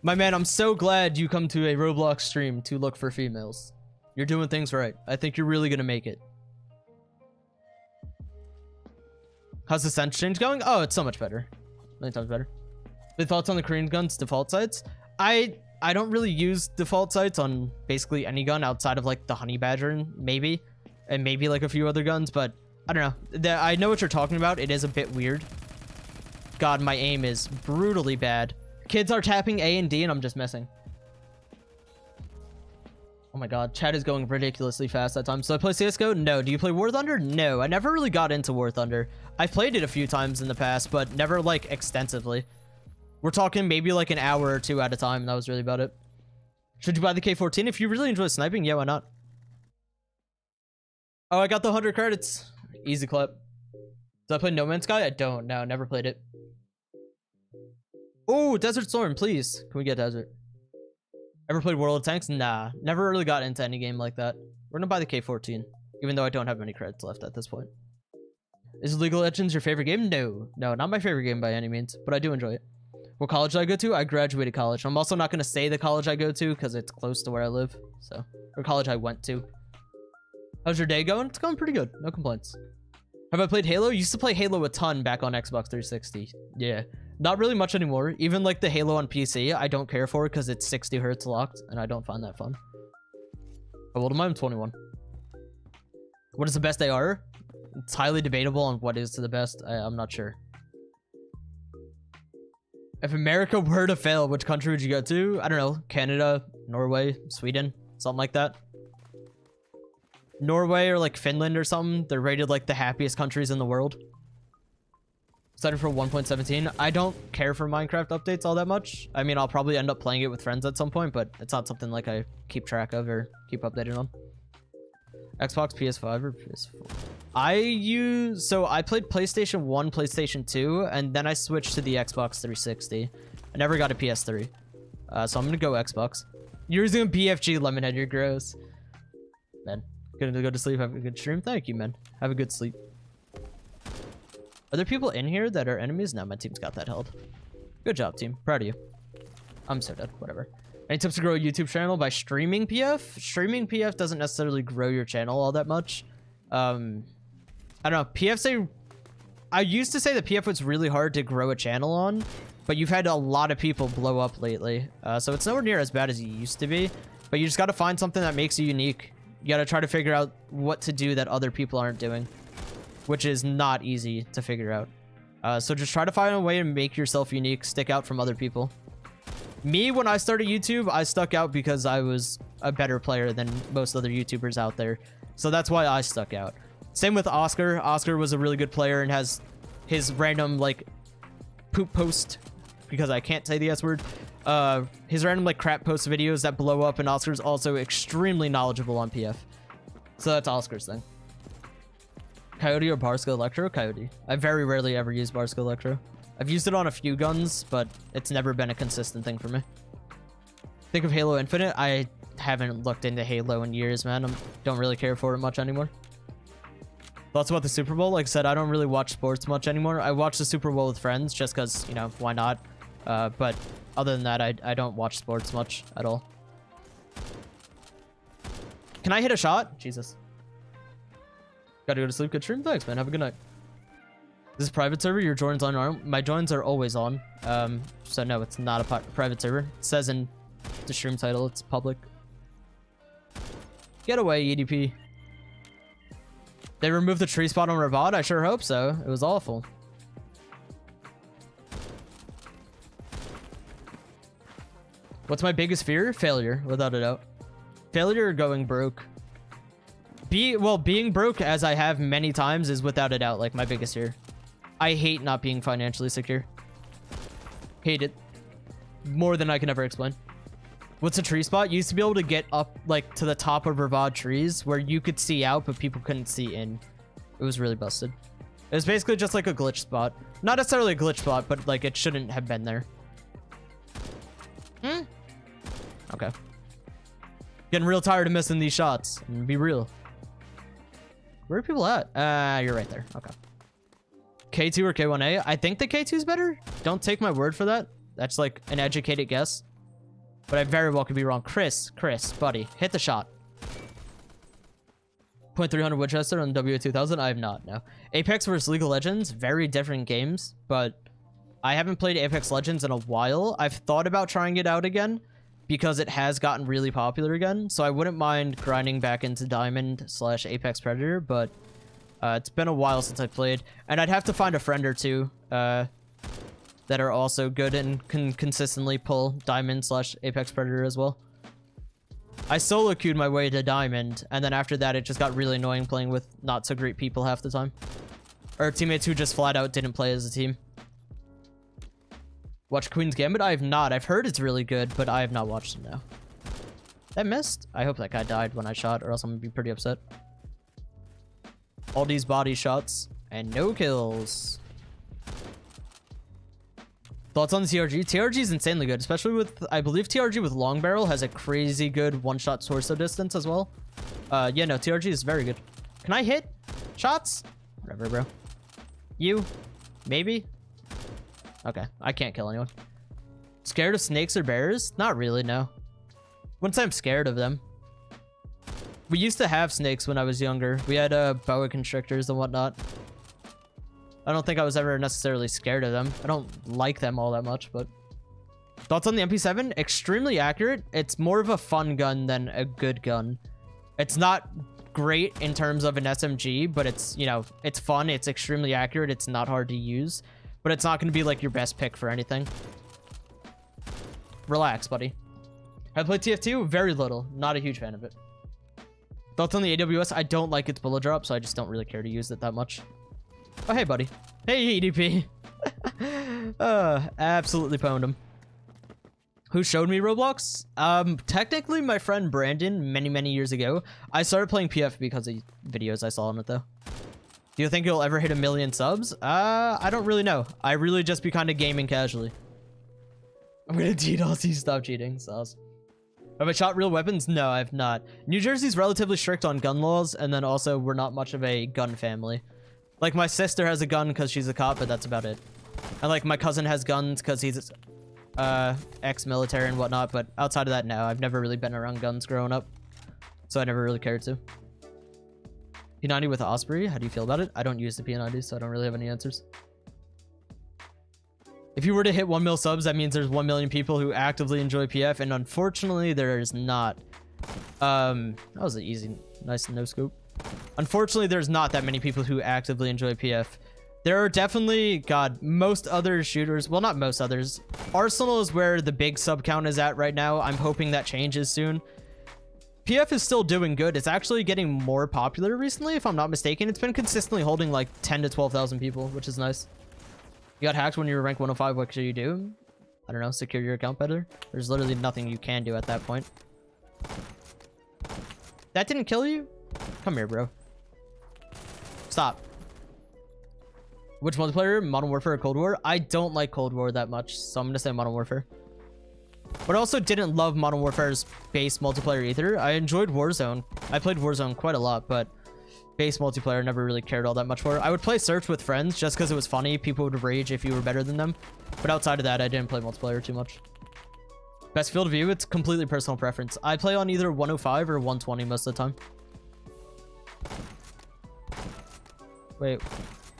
My man, I'm so glad you come to a Roblox stream to look for females. You're doing things right. I think you're really gonna make it. How's the sense change going? Oh, it's so much better. Many times better. The thoughts on the Korean guns default sights? I don't really use default sights on basically any gun outside of like the Honey Badger, maybe. And maybe like a few other guns, but I don't know. I know what you're talking about. It is a bit weird. God, my aim is brutally bad. Kids are tapping A and D and I'm just missing. Oh my god, chat is going ridiculously fast that time. So I play CSGO? No. Do you play War Thunder? No, I never really got into War Thunder. I've played it a few times in the past, but never like extensively. We're talking maybe like an hour or two at a time. That was really about it. Should you buy the K14? If you really enjoy sniping, yeah, why not? Oh, I got the 100 credits. Easy clap. Do I play No Man's Sky? I don't. No, never played it. Oh, Desert Storm, please. Can we get Desert? Ever played World of Tanks? Nah, never really got into any game like that. We're gonna buy the K14, even though I don't have many credits left at this point. Is League of Legends your favorite game? No, not my favorite game by any means, but I do enjoy it. What college did I go to? I graduated college. I'm also not gonna say the college I go to because it's close to where I live, so, or college I went to. How's your day going? It's going pretty good. No complaints. Have I played Halo? Used to play Halo a ton back on Xbox 360. Yeah. Not really much anymore. Even like the Halo on PC, I don't care for because it's 60 hertz locked, and I don't find that fun. How old am I? I'm 21. What is the best AR? It's highly debatable on what is the best. I'm not sure. If America were to fail, which country would you go to? I don't know. Canada, Norway, Sweden, something like that. Norway or like Finland or something. They're rated like the happiest countries in the world. Excited for 1.17. I don't care for Minecraft updates all that much. I mean, I'll probably end up playing it with friends at some point, but it's not something like I keep track of or keep updated on. Xbox, PS5, or PS4? I played PlayStation 1, PlayStation 2, and then I switched to the Xbox 360. I never got a PS3. So I'm gonna go Xbox. You're using a BFG, Lemonhead, you're gross. Man, gonna go to sleep, have a good stream. Thank you, man. Have a good sleep. Are there people in here that are enemies? No, my team's got that held. Good job, team. Proud of you. I'm so dead. Whatever. Any tips to grow a YouTube channel by streaming PF? Streaming PF doesn't necessarily grow your channel all that much. I don't know. I used to say that PF was really hard to grow a channel on, but you've had a lot of people blow up lately. So it's nowhere near as bad as it used to be, but you just got to find something that makes you unique. You got to try to figure out what to do that other people aren't doing, which is not easy to figure out. So just try to find a way to make yourself unique, stick out from other people. Me, when I started YouTube, I stuck out because I was a better player than most other YouTubers out there. So that's why I stuck out. Same with Oscar. Oscar was a really good player and has his random, like, poop post, because I can't say the S word. His random, like, crap post videos that blow up, and Oscar's also extremely knowledgeable on PF. So that's Oscar's thing. Coyote or Barska Electro? Coyote. I very rarely ever use Barska Electro. I've used it on a few guns, but it's never been a consistent thing for me. Think of Halo Infinite? I haven't looked into Halo in years, man. I don't really care for it much anymore. Thoughts about the Super Bowl? Like I said, I don't really watch sports much anymore. I watch the Super Bowl with friends just because, you know, why not? But other than that, I don't watch sports much at all. Can I hit a shot? Jesus. Gotta go to sleep. Good stream. Thanks, man. Have a good night. This is private server. Your joins on aren't? My joins are always on. So no, it's not a private server. It says in the stream title, it's public. Get away, EDP. They removed the tree spot on Ravad? I sure hope so. It was awful. What's my biggest fear? Failure, without a doubt. Failure or going broke. Being broke, as I have many times, is without a doubt like my biggest fear. I hate not being financially secure. Hate it. More than I can ever explain. What's a tree spot? You used to be able to get up like to the top of Ravad trees where you could see out, but people couldn't see in. It was really busted. It was basically just like a glitch spot. Not necessarily a glitch spot, but like it shouldn't have been there. Okay. Getting real tired of missing these shots. And be real. Where are people at? You're right there. Okay. K2 or K1A? I think the K2 is better. Don't take my word for that. That's like an educated guess. But I very well could be wrong. Chris, buddy, hit the shot. .300 Winchester on WA2000? I have not, no. Apex versus League of Legends, very different games, but I haven't played Apex Legends in a while. I've thought about trying it out again because it has gotten really popular again, so I wouldn't mind grinding back into Diamond / Apex Predator, but it's been a while since I played, and I'd have to find a friend or two that are also good and can consistently pull Diamond / Apex Predator as well. I solo queued my way to Diamond, and then after that it just got really annoying playing with not so great people half the time. Or teammates who just flat out didn't play as a team. Watch Queen's Gambit? I have not. I've heard it's really good, but I have not watched it now. That missed? I hope that guy died when I shot, or else I'm gonna be pretty upset. All these body shots, and no kills. Thoughts on the TRG? TRG is insanely good, especially with, I believe TRG with long barrel has a crazy good one-shot torso distance as well. Yeah, no, TRG is very good. Can I hit shots? Whatever, bro. You? Maybe? Okay, I can't kill anyone. Scared of snakes or bears? Not really, no. Wouldn't say I'm scared of them. We used to have snakes when I was younger. We had boa constrictors and whatnot. I don't think I was ever necessarily scared of them. I don't like them all that much, but... Thoughts on the MP7? Extremely accurate. It's more of a fun gun than a good gun. It's not great in terms of an SMG, but it's, you know, it's fun. It's extremely accurate. It's not hard to use, but it's not going to be like your best pick for anything. Relax, buddy. I played TF2? Very little. Not a huge fan of it. Thoughts on the AWS? I don't like its bullet drop, so I just don't really care to use it that much. Oh, hey, buddy. Hey, EDP. Absolutely pwned him. Who showed me Roblox? Technically, my friend Brandon, many years ago. I started playing PF because of videos I saw on it, though. Do you think you'll ever hit 1 million subs? I don't really know. I really just be kind of gaming casually. I'm gonna DDoS you. Stop cheating, sauce. Have I shot real weapons? No, I have not. New Jersey's relatively strict on gun laws, and then also we're not much of a gun family. Like, my sister has a gun because she's a cop, but that's about it. And, like, my cousin has guns because he's ex-military and whatnot, but outside of that, no. I've never really been around guns growing up, so I never really cared to. P90 with Osprey, how do you feel about it? I don't use the P90, so I don't really have any answers. If you were to hit 1 mil subs, that means there's 1 million people who actively enjoy PF, and unfortunately, there is not. That was an easy, nice no-scope. Unfortunately, there's not that many people who actively enjoy PF. There are definitely, God, most other shooters, well, not most others. Arsenal is where the big sub count is at right now. I'm hoping that changes soon. PF is still doing good. It's actually getting more popular recently, if I'm not mistaken. It's been consistently holding like 10 to 12,000 people, which is nice. You got hacked when you were rank 105. What should you do? I don't know, secure your account better. There's literally nothing you can do at that point. That didn't kill you? Come here, bro. Stop. Which multiplayer? Modern Warfare or Cold War? I don't like Cold War that much, so I'm gonna say Modern Warfare. But I also didn't love Modern Warfare's base multiplayer either. I enjoyed Warzone. I played Warzone quite a lot, but base multiplayer I never really cared all that much for. I would play Search with friends just because it was funny. People would rage if you were better than them. But outside of that, I didn't play multiplayer too much. Best field of view? It's completely personal preference. I play on either 105 or 120 most of the time. Wait.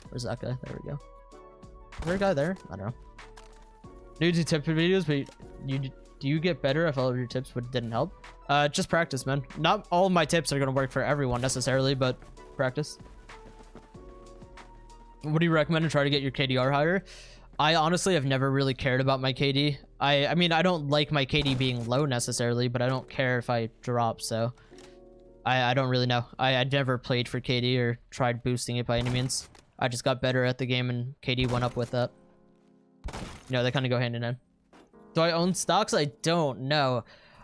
Where's that guy? There we go. Is there a guy there? I don't know. New to tip videos, but do you get better if all of your tips didn't help? Just practice, man. Not all of my tips are gonna work for everyone necessarily, but practice. What do you recommend to try to get your KDR higher? I honestly have never really cared about my KD. I mean, I don't like my KD being low necessarily, but I don't care if I drop, so I don't really know. I never played for KD or tried boosting it by any means. I just got better at the game and KD went up with that. You know, they kind of go hand in hand. Do I own stocks? I don't know.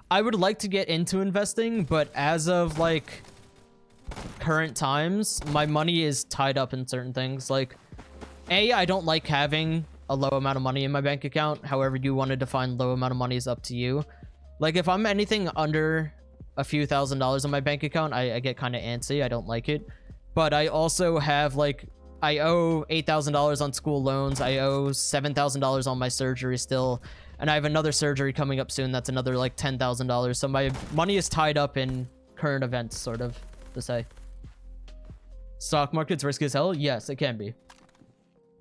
I would like to get into investing, but as of like current times, my money is tied up in certain things. Like, I don't like having a low amount of money in my bank account. However you want to define low amount of money is up to you. Like, if I'm anything under a few $1,000s in my bank account, I get kind of antsy. I don't like it. But I also have like, I owe $8,000 on school loans. I owe $7,000 on my surgery still. And I have another surgery coming up soon. That's another like $10,000. So my money is tied up in current events, sort of, to say. Stock market's risky as hell? Yes, it can be.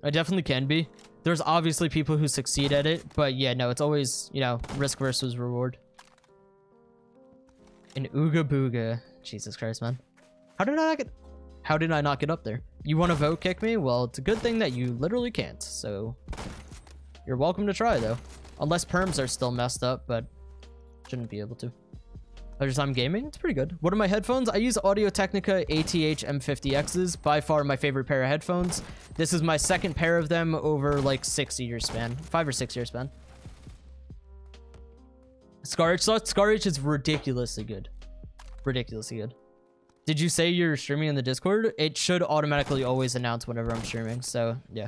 It definitely can be. There's obviously people who succeed at it. But yeah, no, it's always, you know, risk versus reward. An Ooga Booga. Jesus Christ, man. How did I not get up there? You want to vote kick me? Well, it's a good thing that you literally can't. So you're welcome to try, though. Unless perms are still messed up, but shouldn't be able to. Pleasure time gaming? It's pretty good. What are my headphones? I use Audio-Technica ATH M50Xs. By far my favorite pair of headphones. This is my second pair of them over like 6 years span. 5 or 6 years span. Scarage is ridiculously good. Ridiculously good. Did you say you're streaming in the Discord? It should automatically always announce whenever I'm streaming, so yeah.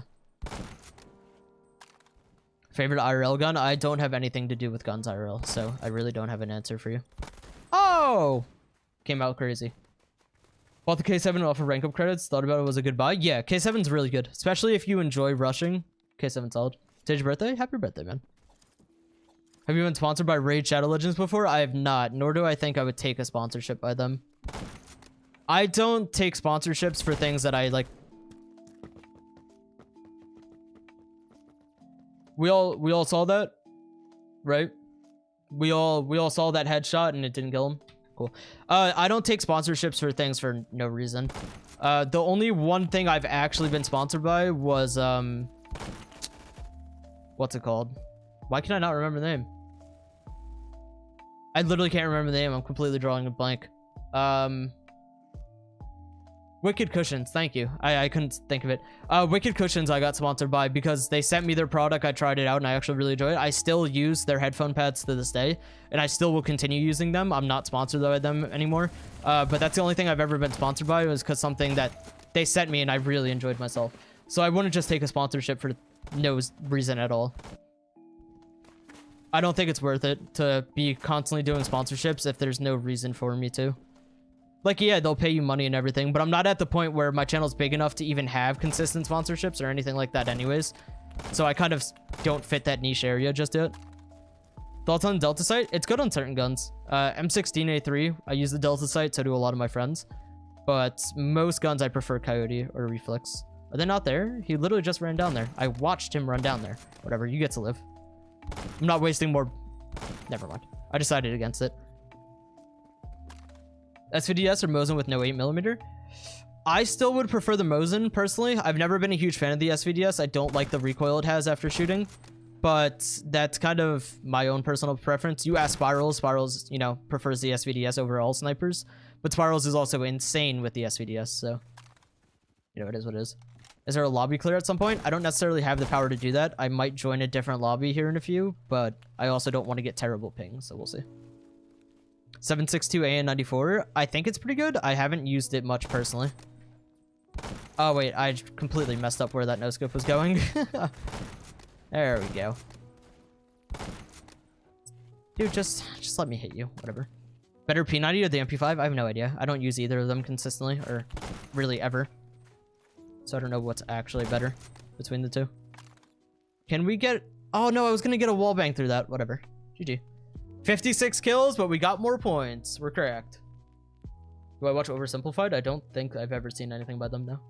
Favorite IRL gun? I don't have anything to do with guns IRL, so I really don't have an answer for you. Oh! Came out crazy. Bought the K7 off of rank up credits. Thought about it was a good buy. Yeah, K7's really good, especially if you enjoy rushing. K7 solid. Today's your birthday? Happy birthday, man. Have you been sponsored by Raid Shadow Legends before? I have not, nor do I think I would take a sponsorship by them. I don't take sponsorships for things that I like. We all saw that, right? We all saw that headshot and it didn't kill him. Cool. I don't take sponsorships for things for no reason. The only one thing I've actually been sponsored by was what's it called? Why can I not remember the name? I literally can't remember the name. I'm completely drawing a blank. Wicked Cushions, thank you. I couldn't think of it. Wicked Cushions I got sponsored by because they sent me their product. I tried it out and I actually really enjoyed it. I still use their headphone pads to this day, and I still will continue using them. I'm not sponsored by them anymore. But that's the only thing I've ever been sponsored by, was because something that they sent me and I really enjoyed myself. So I wouldn't just take a sponsorship for no reason at all. I don't think it's worth it to be constantly doing sponsorships if there's no reason for me to. Like, yeah, they'll pay you money and everything, but I'm not at the point where my channel's big enough to even have consistent sponsorships or anything like that anyways. So I kind of don't fit that niche area just yet. Thoughts on Delta Sight? It's good on certain guns. M16A3, I use the Delta Sight, so do a lot of my friends. But most guns I prefer Coyote or Reflex. Are they not there? He literally just ran down there. I watched him run down there. Whatever, you get to live. I'm not wasting more... Never mind. I decided against it. SVDS or Mosin with no 8mm? I still would prefer the Mosin, personally. I've never been a huge fan of the SVDS. I don't like the recoil it has after shooting. But that's kind of my own personal preference. You ask Spirals. Spirals, you know, prefers the SVDS over all snipers. But Spirals is also insane with the SVDS, so... You know, it is what it is. Is there a lobby clear at some point? I don't necessarily have the power to do that. I might join a different lobby here in a few, but I also don't want to get terrible ping, so we'll see. 762 AN94. I think it's pretty good. I haven't used it much personally. Oh, wait. I completely messed up where that no-scope was going. There we go. Dude, just let me hit you. Whatever. Better P90 or the MP5? I have no idea. I don't use either of them consistently, or really ever. So I don't know what's actually better between the two. Can we get... Oh, no, I was going to get a wall bang through that. Whatever. GG. 56 kills, but we got more points. We're correct. Do I watch Oversimplified? I don't think I've ever seen anything by them now.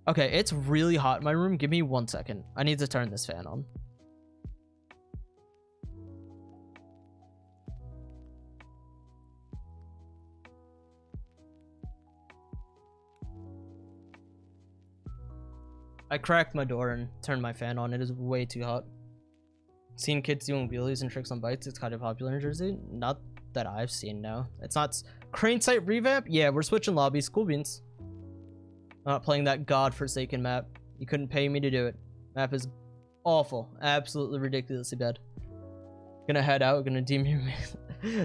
Okay, it's really hot in my room. Give me 1 second. I need to turn this fan on. I cracked my door and turned my fan on. It is way too hot. Seen kids doing wheelies and tricks on bikes. It's kind of popular in Jersey. Not that I've seen, no. It's not... Crane site revamp? Yeah, we're switching lobbies. Cool beans. I'm not playing that godforsaken map. You couldn't pay me to do it. Map is awful. Absolutely ridiculously bad. Gonna head out. Gonna deem you.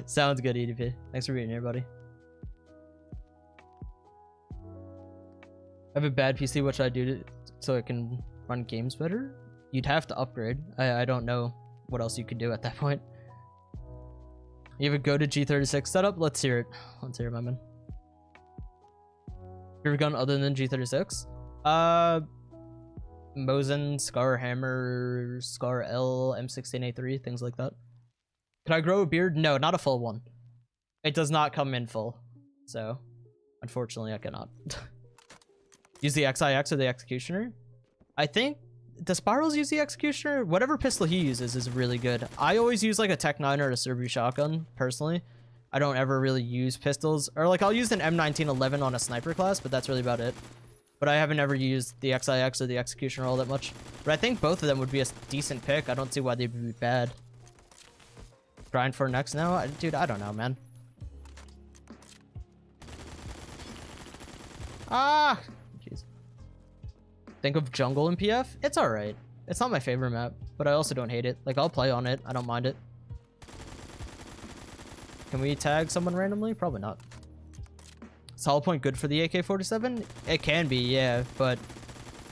Sounds good, EDP. Thanks for being here, buddy. I have a bad PC. What should I do to... so it can run games better? You'd have to upgrade. I don't know what else you could do at that point. You have a go to G36 setup? Let's hear it. Let's hear it, my man. Favorite gun other than G36? Mosin, Scar Hammer, Scar L, M16A3, things like that. Can I grow a beard? No, not a full one. It does not come in full. So, unfortunately, I cannot. Use the XIX or the Executioner? I think... Does Spirals use the Executioner? Whatever pistol he uses is really good. I always use like a Tech 9 or a Serbu shotgun, personally. I don't ever really use pistols. Or like I'll use an M1911 on a sniper class, but that's really about it. But I haven't ever used the XIX or the Executioner all that much. But I think both of them would be a decent pick. I don't see why they'd be bad. Grind for next now? Dude, I don't know, man. Ah! Jeez. Think of Jungle in PF? It's alright. It's not my favorite map, but I also don't hate it. Like, I'll play on it. I don't mind it. Can we tag someone randomly? Probably not. Is hollow point good for the AK-47? It can be, yeah, but...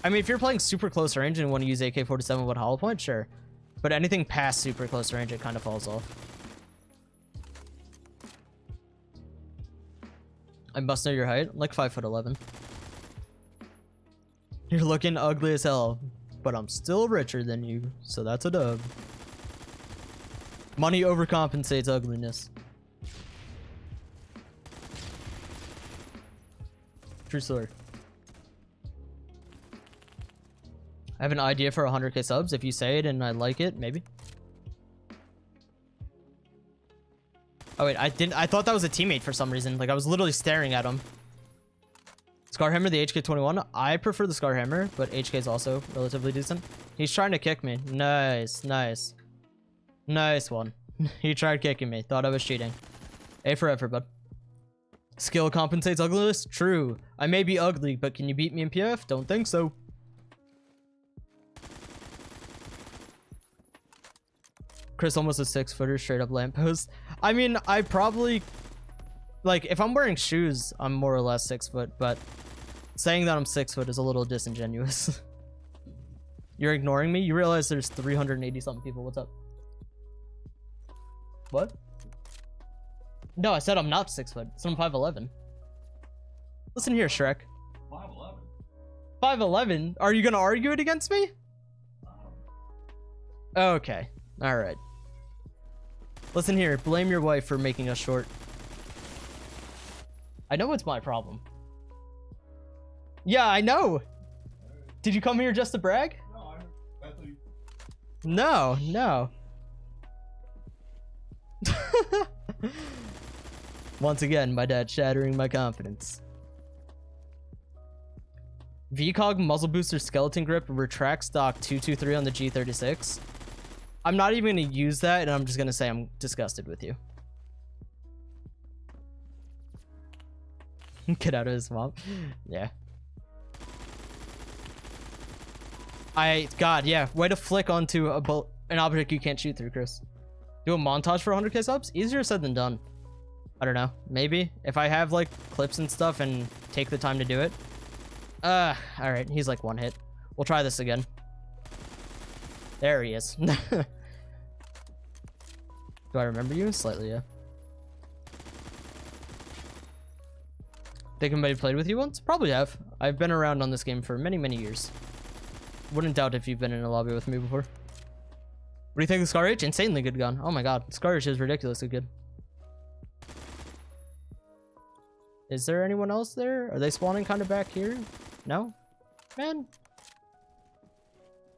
I mean, if you're playing super close range and want to use AK-47 with hollow point, sure. But anything past super close range, it kind of falls off. I must know your height. I'm like 5'11". You're looking ugly as hell, but I'm still richer than you, so that's a dub. Money overcompensates ugliness. True story. I have an idea for 100k subs. If you say it and I like it, maybe. Oh wait, I thought that was a teammate for some reason. Like I was literally staring at him. Scarhammer, the HK21. I prefer the Scarhammer, but HK is also relatively decent. He's trying to kick me. Nice, nice. Nice one. He tried kicking me. Thought I was cheating. A for effort, bud. Skill compensates ugliness? True. I may be ugly, but can you beat me in PF? Don't think so. Chris almost a 6-footer straight up lamppost. I mean, I probably... Like, if I'm wearing shoes, I'm more or less 6 foot, but saying that I'm 6 foot is a little disingenuous. You're ignoring me? You realize there's 380 something people. What's up? What? No, I said I'm not 6 foot. So I'm 5'11". Listen here, Shrek. 5'11". 5'11"? Are you gonna argue it against me? Okay. Alright. Listen here, blame your wife for making us short. I know it's my problem. Yeah, I know. Did you come here just to brag? No, no. Once again, my dad shattering my confidence. VCOG muzzle booster skeleton grip retract stock 223 on the G36. I'm not even going to use that, and I'm just going to say I'm disgusted with you. Get out of his swamp. Yeah. God, yeah. Way to flick onto an object you can't shoot through, Chris. Do a montage for 100k subs? Easier said than done. I don't know. Maybe. If I have, like, clips and stuff and take the time to do it. Alright. He's, like, one hit. We'll try this again. There he is. Do I remember you? Slightly, yeah. Think anybody played with you once? Probably have. I've been around on this game for many, many years. Wouldn't doubt if you've been in a lobby with me before. What do you think of Scar H? Insanely good gun. Oh my god. Scar H is ridiculously good. Is there anyone else there? Are they spawning kind of back here? No? Man.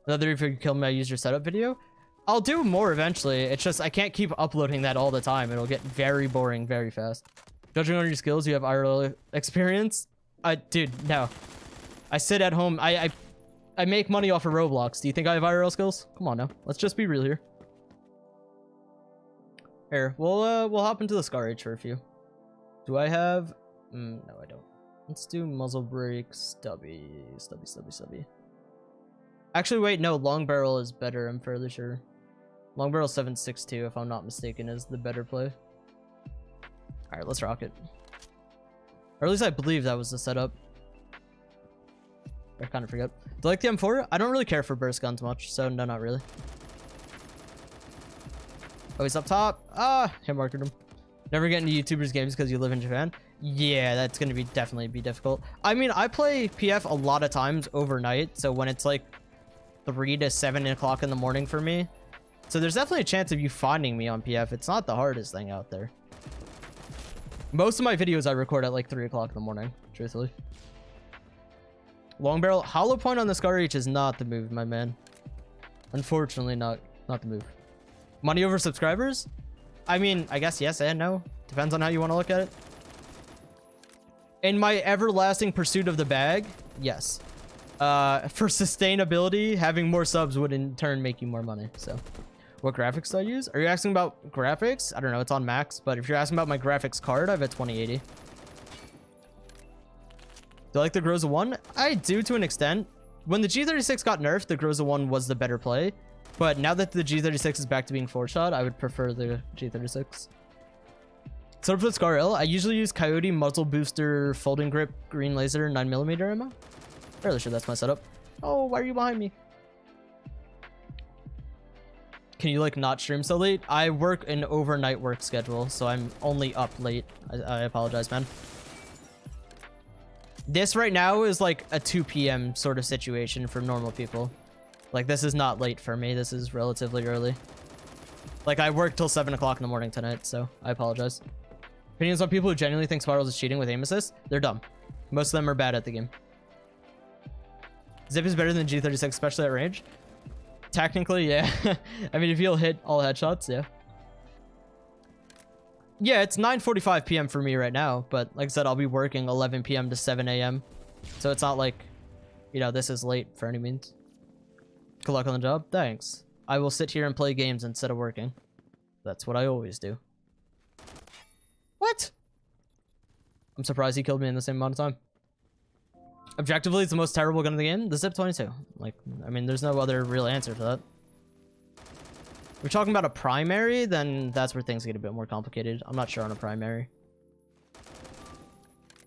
Another if you kill me, I use your setup video. I'll do more eventually. It's just I can't keep uploading that all the time. It'll get very boring very fast. Judging on your skills, you have IRL experience? Dude, no. I sit at home. I make money off of Roblox. Do you think I have IRL skills? Come on now. Let's just be real here. Here, we'll hop into the Scar H for a few. Do I have... no, I don't. Let's do muzzle brake, stubby. Actually, wait, no, long barrel is better, I'm fairly sure. Long barrel 7.62, if I'm not mistaken, is the better play. Alright, let's rock it. Or at least I believe that was the setup. I kind of forget. Do you like the M4? I don't really care for burst guns much, so no, not really. Oh, he's up top. Ah, hit marked him. Never get into YouTubers games because you live in Japan. Yeah, that's going to definitely be difficult. I mean, I play PF a lot of times overnight, so when it's like 3 to 7 o'clock in the morning for me. So there's definitely a chance of you finding me on PF. It's not the hardest thing out there. Most of my videos I record at like 3 o'clock in the morning, truthfully. Long barrel. Hollow point on the Scar H is not the move, my man. Unfortunately, not the move. Money over subscribers? I mean, I guess yes and no. Depends on how you want to look at it. In my everlasting pursuit of the bag, yes. For sustainability, having more subs would in turn make you more money. So, what graphics do I use? Are you asking about graphics? I don't know. It's on max, but if you're asking about my graphics card, I have a 2080. Do I like the Groza 1? I do to an extent. When the G36 got nerfed, the Groza 1 was the better play. But now that the G36 is back to being 4-shot, I would prefer the G36. So for the Scar L, I usually use Coyote, muzzle booster, folding grip, green laser, 9mm ammo. Fairly sure that's my setup. Oh, why are you behind me? Can you like not stream so late? I work an overnight work schedule, so I'm only up late. I apologize, man. This right now is like a 2 p.m. sort of situation for normal people. Like, this is not late for me. This is relatively early. Like, I work till 7 o'clock in the morning tonight, so I apologize. Opinions on people who genuinely think Spirals is cheating with aim assist? They're dumb. Most of them are bad at the game. Zip is better than G36, especially at range. Technically, yeah. I mean, if you'll hit all headshots, yeah. Yeah, it's 9:45 p.m. for me right now, but like I said, I'll be working 11 p.m. to 7 a.m. So it's not like, you know, this is late for any means. Good luck on the job. Thanks. I will sit here and play games instead of working. That's what I always do. What? I'm surprised he killed me in the same amount of time. Objectively, it's the most terrible gun in the game. The Zip 22. Like, I mean, there's no other real answer for that. If we're talking about a primary, then that's where things get a bit more complicated. I'm not sure on a primary.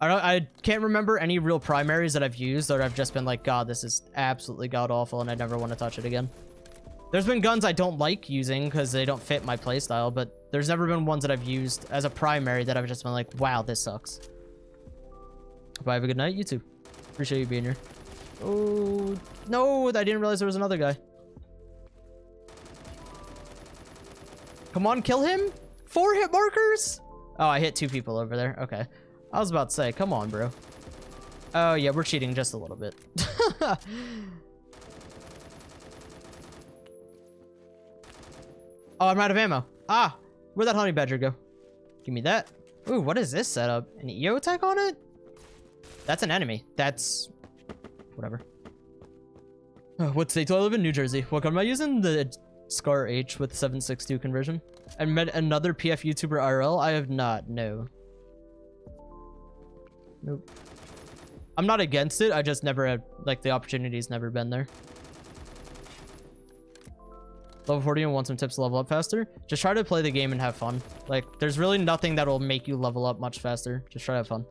I can't remember any real primaries that I've used or I've just been like, God, this is absolutely god-awful and I never want to touch it again. There's been guns I don't like using because they don't fit my playstyle, but there's never been ones that I've used as a primary that I've just been like, wow, this sucks. Hope I have a good night, you too. Appreciate you being here. Oh, no, I didn't realize there was another guy. Come on, kill him. 4 hit markers. Oh, I hit 2 people over there. Okay. I was about to say, come on, bro. Oh, yeah, we're cheating just a little bit. Oh, I'm out of ammo. Ah, where'd that honey badger go? Give me that. Ooh, what is this setup? An EO tech on it? That's an enemy. That's whatever. What state do I live in? New Jersey. What am I using? The Scar H with 762 conversion. I met another PF YouTuber IRL. I have not. No. Nope. I'm not against it. I just never had, like, the opportunity's never been there. Level 40 and want some tips to level up faster? Just try to play the game and have fun. Like, there's really nothing that will make you level up much faster. Just try to have fun.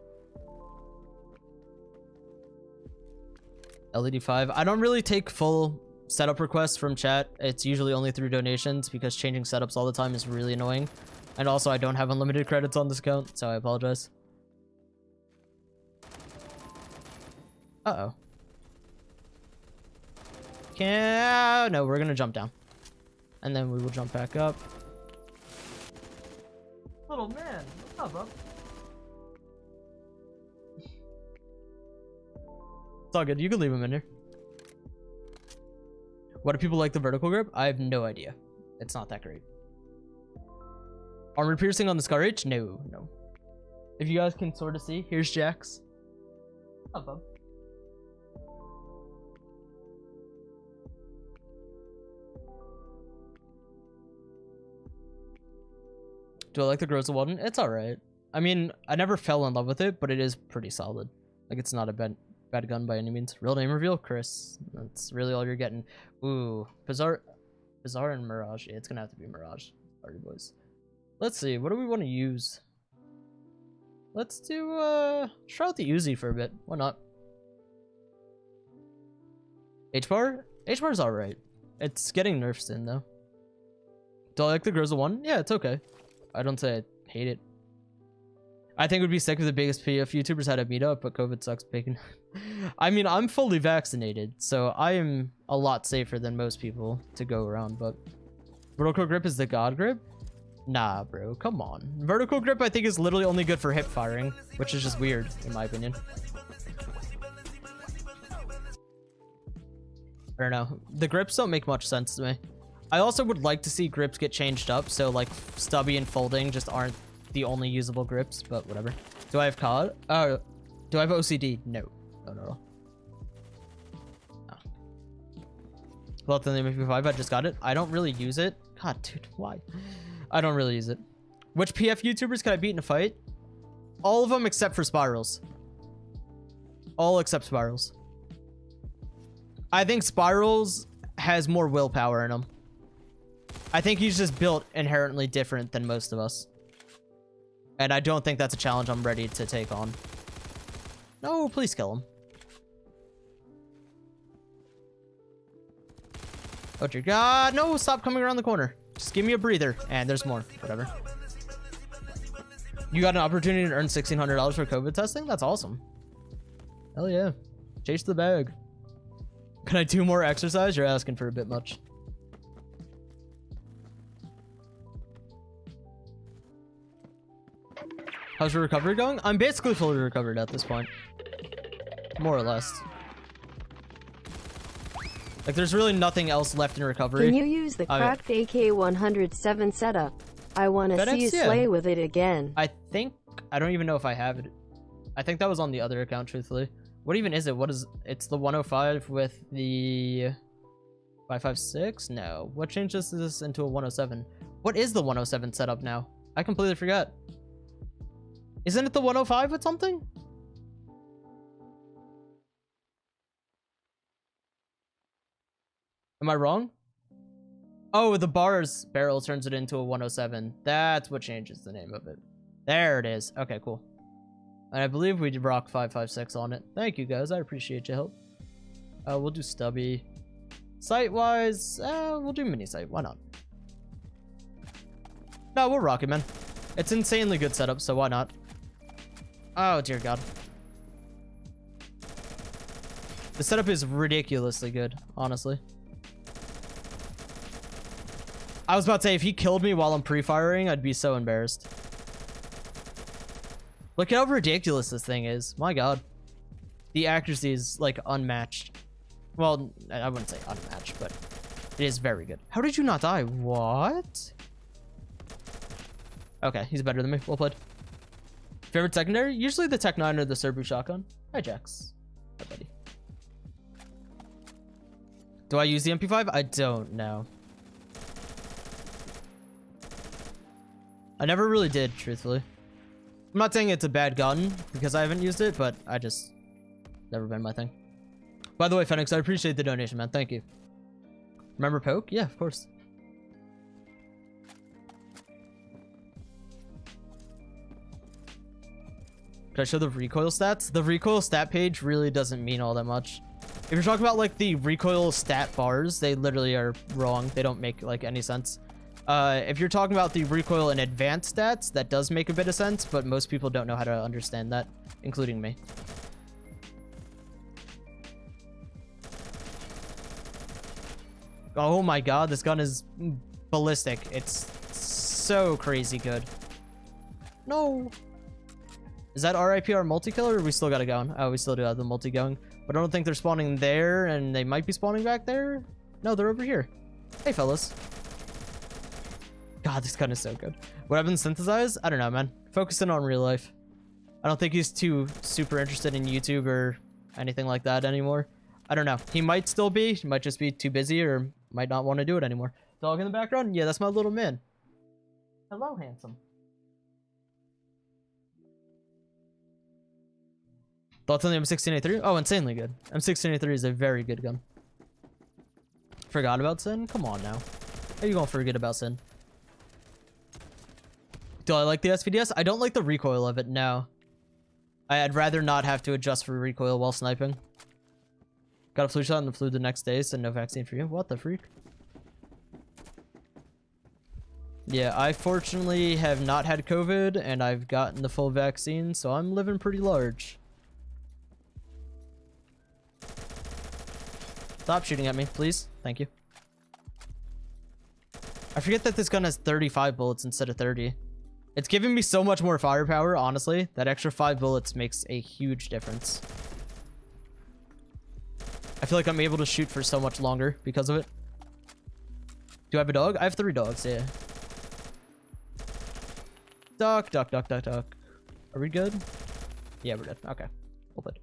LED 5. I don't really take full setup requests from chat. It's usually only through donations because changing setups all the time is really annoying. And also, I don't have unlimited credits on this account, so I apologize. Uh-oh. No, we're gonna jump down. And then we will jump back up. Little man, what's up, bro? It's all good. You can leave him in here. What do people like the vertical grip? I have no idea. It's not that great. Armor piercing on the Scar H? No, no. If you guys can sort of see, here's Jax. What's up, bub? Do I like the Groza Walden? It's alright. I mean, I never fell in love with it, but it is pretty solid. Like, it's not a bad gun by any means. Real name reveal? Chris. That's really all you're getting. Ooh. Bizarre and Mirage. Yeah, it's gonna have to be Mirage. Sorry, boys. Let's see. What do we want to use? Let's do, try out the Uzi for a bit. Why not? H-bar? H-bar's alright. It's getting nerfs in, though. Do I like the Groza one? Yeah, it's okay. I don't say I hate it. I think it would be sick if the biggest PF YouTubers had a meetup, but COVID sucks bacon. I mean, I'm fully vaccinated, so I am a lot safer than most people to go around, but... Vertical grip is the god grip? Nah, bro, come on. Vertical grip, I think, is literally only good for hip firing, which is just weird, in my opinion. I don't know. The grips don't make much sense to me. I also would like to see grips get changed up, so like stubby and folding just aren't the only usable grips, but whatever. Do I have COD? Do I have OCD? No. No, no, no. Well, then the MP5, I just got it. I don't really use it. God, dude, why? I don't really use it. Which PF YouTubers can I beat in a fight? All of them except for Spirals. All except Spirals. I think Spirals has more willpower in him. I think he's just built inherently different than most of us. And I don't think that's a challenge I'm ready to take on. No, please kill him. Oh dear God, no, stop coming around the corner. Just give me a breather. And there's more, whatever. You got an opportunity to earn $1,600 for COVID testing? That's awesome. Hell yeah. Chase the bag. Can I do more exercise? You're asking for a bit much. How's your recovery going? I'm basically fully recovered at this point. More or less. Like, there's really nothing else left in recovery. Can you use the cracked AK-107 setup? I want to see you slay with it again. I think... I don't even know if I have it. I think that was on the other account, truthfully. What even is it? What is... It's the 105 with the... 556? No. What changes this into a 107? What is the 107 setup now? I completely forgot. Isn't it the 105 with something? Am I wrong? Oh, the barrel turns it into a 107. That's what changes the name of it. There it is. Okay, cool. And I believe we did rock 556 on it. Thank you, guys. I appreciate your help. We'll do stubby. Sight-wise, we'll do mini sight. Why not? No, we'll rock it, man. It's insanely good setup, so why not? Oh, dear God. The setup is ridiculously good, honestly. I was about to say, if he killed me while I'm pre-firing, I'd be so embarrassed. Look at how ridiculous this thing is. My God. The accuracy is, like, unmatched. Well, I wouldn't say unmatched, but it is very good. How did you not die? What? Okay, he's better than me. Well played. Favorite secondary? Usually the Tech 9 or the Serbu shotgun. Hi, Jax. Hi, buddy. Do I use the MP5? I don't know. I never really did, truthfully. I'm not saying it's a bad gun because I haven't used it, but I just never been my thing. By the way, Phoenix, I appreciate the donation, man. Thank you. Remember Poke? Yeah, of course. Could I show the recoil stats? The recoil stat page really doesn't mean all that much. If you're talking about like the recoil stat bars, they literally are wrong. They don't make like any sense. If you're talking about the recoil and advanced stats, that does make a bit of sense, but most people don't know how to understand that, including me. Oh my god, this gun is ballistic. It's so crazy good. No. Is that RIP our multi-killer, or we still got it going? Oh, we still do have the multi going. But I don't think they're spawning there, and they might be spawning back there. No, they're over here. Hey, fellas. God, this gun is so good. What happens synthesize? I don't know, man. Focusing on real life. I don't think he's too super interested in YouTube or anything like that anymore. I don't know. He might still be. He might just be too busy or might not want to do it anymore. Dog in the background? Yeah, that's my little man. Hello, handsome. Thoughts on the M16A3? Oh, insanely good. M16A3 is a very good gun. Forgot about Sin? Come on now. How are you gonna forget about Sin? Do I like the SVDS? I don't like the recoil of it, no. I'd rather not have to adjust for recoil while sniping. Got a flu shot and the flu the next day, so no vaccine for you. What the freak? Yeah, I fortunately have not had COVID, and I've gotten the full vaccine, so I'm living pretty large. Stop shooting at me, please. Thank you. I forget that this gun has 35 bullets instead of 30. It's giving me so much more firepower, honestly. That extra 5 bullets makes a huge difference. I feel like I'm able to shoot for so much longer because of it. Do I have a dog? I have 3 dogs, yeah. Duck, duck, duck, duck, duck. Are we good? Yeah, we're good. Okay. Well put.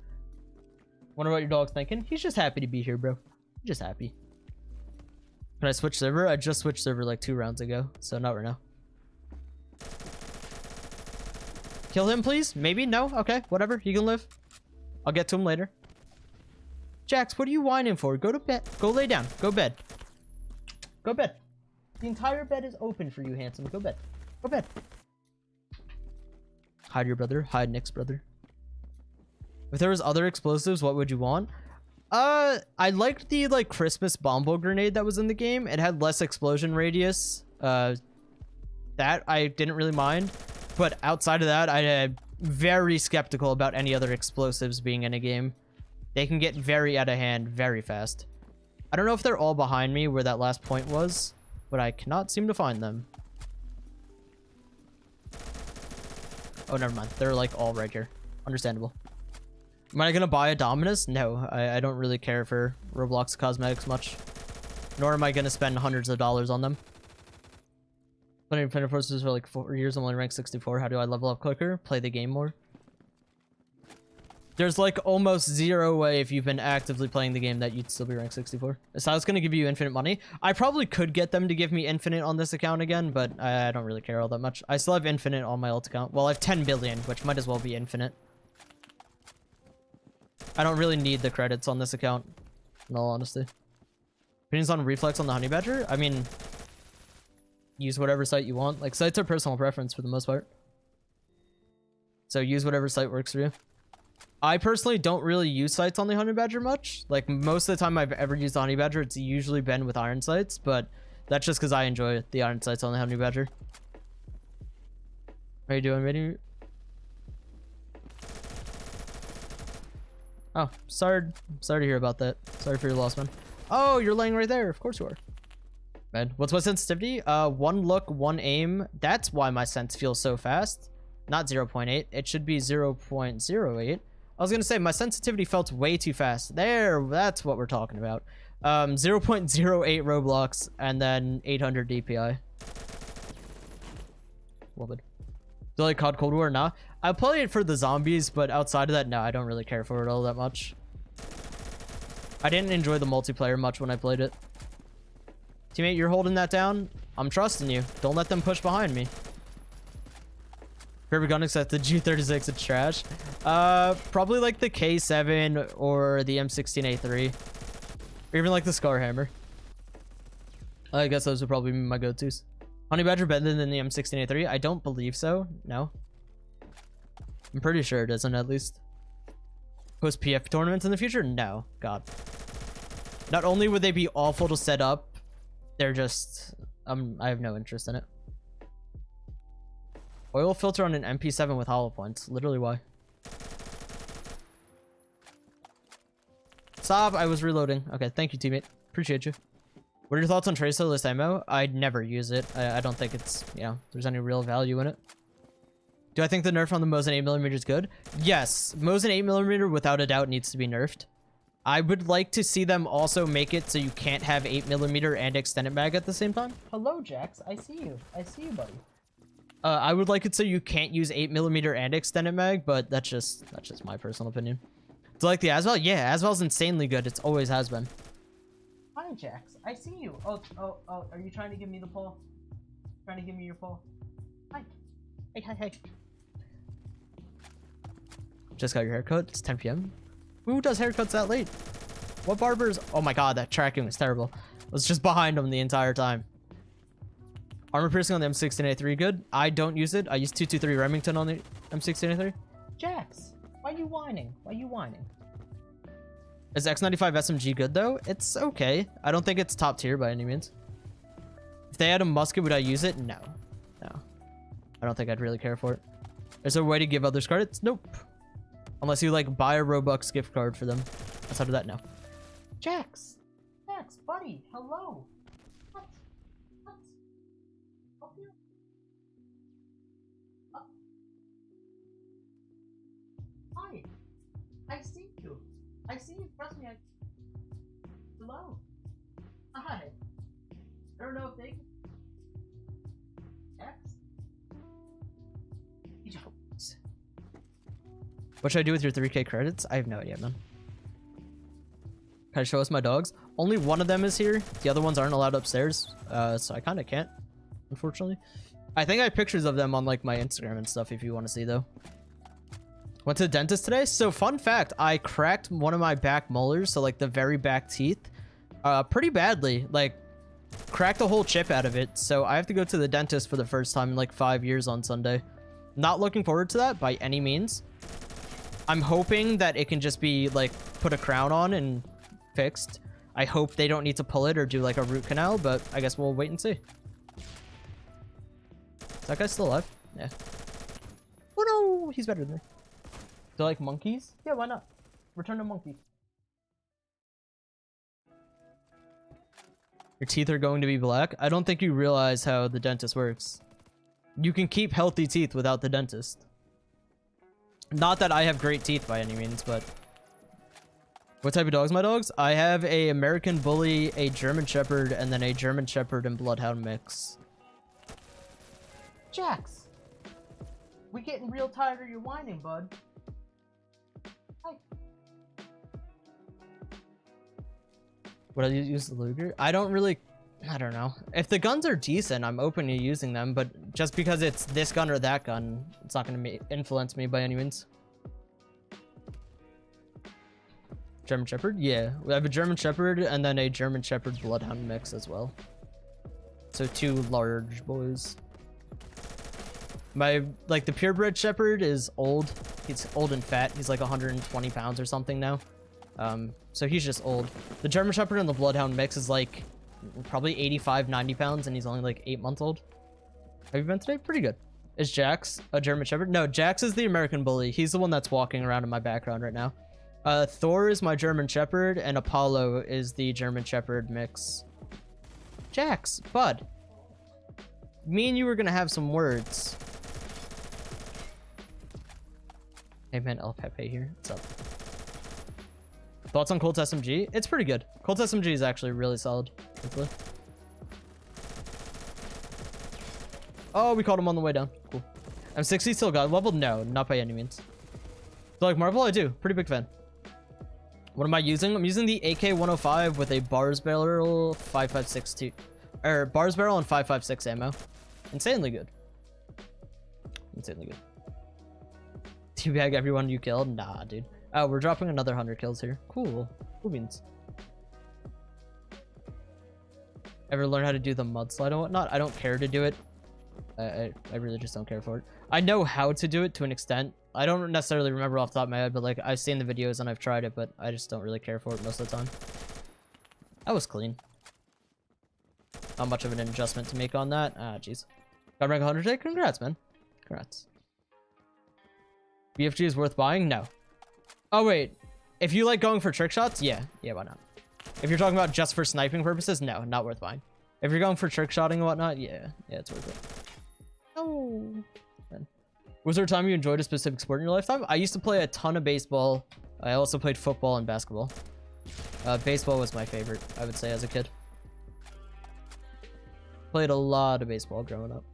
Wonder what your dog's thinking. He's just happy to be here, bro. Just happy. Can I switch server? I just switched server like 2 rounds ago, so not right now. Kill him, please? Maybe? No? Okay, whatever. He can live. I'll get to him later. Jax, what are you whining for? Go to bed. Go lay down. Go bed. Go bed. The entire bed is open for you, handsome. Go bed. Go bed. Hide your brother. Hide Nick's brother. If there was other explosives, what would you want? I liked the like Christmas bombo grenade that was in the game. It had less explosion radius. That I didn't really mind. But outside of that, I'm very skeptical about any other explosives being in a game. They can get very out of hand very fast. I don't know if they're all behind me where that last point was, but I cannot seem to find them. Oh, never mind. They're like all right here. Understandable. Am I gonna buy a Dominus? No, I don't really care for Roblox cosmetics much. Nor am I gonna spend hundreds of dollars on them. Playing Infinite Forces for like 4 years. I'm only ranked 64. How do I level up quicker? Play the game more. There's like almost zero way if you've been actively playing the game that you'd still be ranked 64. So I was gonna give you infinite money. I probably could get them to give me infinite on this account again, but I don't really care all that much. I still have infinite on my alt account. Well, I have 10 billion, which might as well be infinite. I don't really need the credits on this account, in all honesty. Opinions on reflex on the honey badger? I mean, use whatever site you want. Like, sites are personal preference for the most part. So use whatever site works for you. I personally don't really use sites on the honey badger much. Like, most of the time I've ever used the honey badger, it's usually been with iron sights, but that's just because I enjoy the iron sights on the honey badger. How you doing, ready? Oh, sorry to hear about that. Sorry for your loss, man. Oh, you're laying right there. Of course you are. Man, what's my sensitivity? 1 look, 1 aim. That's why my sense feels so fast. Not 0.8. It should be 0.08. I was gonna say my sensitivity felt way too fast. There, that's what we're talking about. 0.08 Roblox and then 800 DPI. Love it. Do you like COD Cold War? Nah. I play it for the zombies, but outside of that, no, I don't really care for it all that much. I didn't enjoy the multiplayer much when I played it. Teammate, you're holding that down. I'm trusting you. Don't let them push behind me. Favorite gun except the G36, it's trash. Probably like the K7 or the M16A3. Or even like the Scar Hammer. I guess those would probably be my go-tos. Honey Badger better than the M16A3? I don't believe so. No. I'm pretty sure it isn't, at least. Host PF tournaments in the future? No. God. Not only would they be awful to set up, they're just... I have no interest in it. Oil filter on an MP7 with hollow points. Literally why? Stop, I was reloading. Okay, thank you, teammate. Appreciate you. What are your thoughts on tracerless ammo? I'd never use it. I don't think it's, you know, there's any real value in it. Do I think the nerf on the Mosin 8mm is good? Yes, Mosin 8mm without a doubt needs to be nerfed. I would like to see them also make it so you can't have 8mm and extended mag at the same time. Hello, Jax. I see you. I see you, buddy. I would like it so you can't use 8mm and extended mag, but that's just my personal opinion. Do you like the Asval? Yeah, Asval's insanely good. It's always has been. Hi, Jax. I see you. Oh, are you trying to give me the paw? Trying to give me your paw? Hi. Hey. Just got your haircut. It's 10 p.m. Who does haircuts that late? What barbers? Oh my god, that tracking was terrible. I was just behind him the entire time. Armor piercing on the M16A3 good? I don't use it. I use 223 Remington on the M16A3. Jax, why are you whining? Why are you whining? Is X95 SMG good though? It's okay. I don't think it's top tier by any means. If they had a musket, would I use it? No. I don't think I'd really care for it. Is there a way to give others credits? Nope. Unless you like buy a Robux gift card for them. Outside of that, no. Jax, buddy, hello. What? Up here? Up. Hi. I see you. Trust me. Hello. Hi. I don't know if they. X. What should I do with your 3K credits? I have no idea, man. Can I show us my dogs? Only one of them is here. The other ones aren't allowed upstairs. So I kind of can't, unfortunately. I think I have pictures of them on like my Instagram and stuff if you want to see though. Went to the dentist today. So fun fact, I cracked one of my back molars. So like the very back teeth, pretty badly, like cracked a whole chip out of it. So I have to go to the dentist for the first time in like 5 years on Sunday. Not looking forward to that by any means. I'm hoping that it can just be like put a crown on and fixed. I hope they don't need to pull it or do like a root canal, but I guess we'll wait and see. Is that guy still alive? Yeah. Oh no, he's better than me. Do you like monkeys? Yeah, why not? Return to monkey. Your teeth are going to be black? I don't think you realize how the dentist works. You can keep healthy teeth without the dentist. Not that I have great teeth by any means, but... What type of dogs my dogs? I have a American Bully, a German Shepherd, and then a German Shepherd and Bloodhound mix. Jax! We getting real tired of your whining, bud. Hi. Would I use the Luger? I don't know. If the guns are decent, I'm open to using them, but just because it's this gun or that gun, it's not going to influence me by any means. German Shepherd? Yeah. We have a German Shepherd and then a German Shepherd Bloodhound mix as well. So 2 large boys. The purebred Shepherd is old. He's old and fat. He's like 120 pounds or something now. So he's just old. The German Shepherd and the Bloodhound mix is like probably 85, 90 pounds, and he's only like 8 months old. Have you been today? Pretty good. Is Jax a German Shepherd? No, Jax is the American Bully. He's the one that's walking around in my background right now. Thor is my German Shepherd, and Apollo is the German Shepherd mix. Jax, bud. Me and you were gonna have some words. Hey man, El Pepe here. What's up? Thoughts on Colt SMG? It's pretty good. Colt SMG is actually really solid. Hopefully. Oh, we caught him on the way down. Cool. M60 still god level? No, not by any means. So like Marvel, I do. Pretty big fan. What am I using? I'm using the AK-105 with a bars barrel 5.56 or bars barrel and 5.56 ammo. Insanely good. Insanely good. Teabag everyone you killed? Nah, dude. Oh, we're dropping another 100 kills here. Cool. Cool beans. Ever learn how to do the mudslide and whatnot? I don't care to do it. I really just don't care for it. I know how to do it to an extent. I don't necessarily remember off the top of my head, but like I've seen the videos and I've tried it, but I just don't really care for it most of the time. That was clean. Not much of an adjustment to make on that. Ah, jeez. Got rank 100 today? Congrats, man. Congrats. BFG is worth buying? No. Oh, wait. If you like going for trick shots? Yeah. Yeah, why not? If you're talking about just for sniping purposes? No, not worth buying. If you're going for trick shotting and whatnot? Yeah. Yeah, it's worth it. Oh. Man. Was there a time you enjoyed a specific sport in your lifetime? I used to play a ton of baseball. I also played football and basketball. Baseball was my favorite, I would say, as a kid. Played a lot of baseball growing up.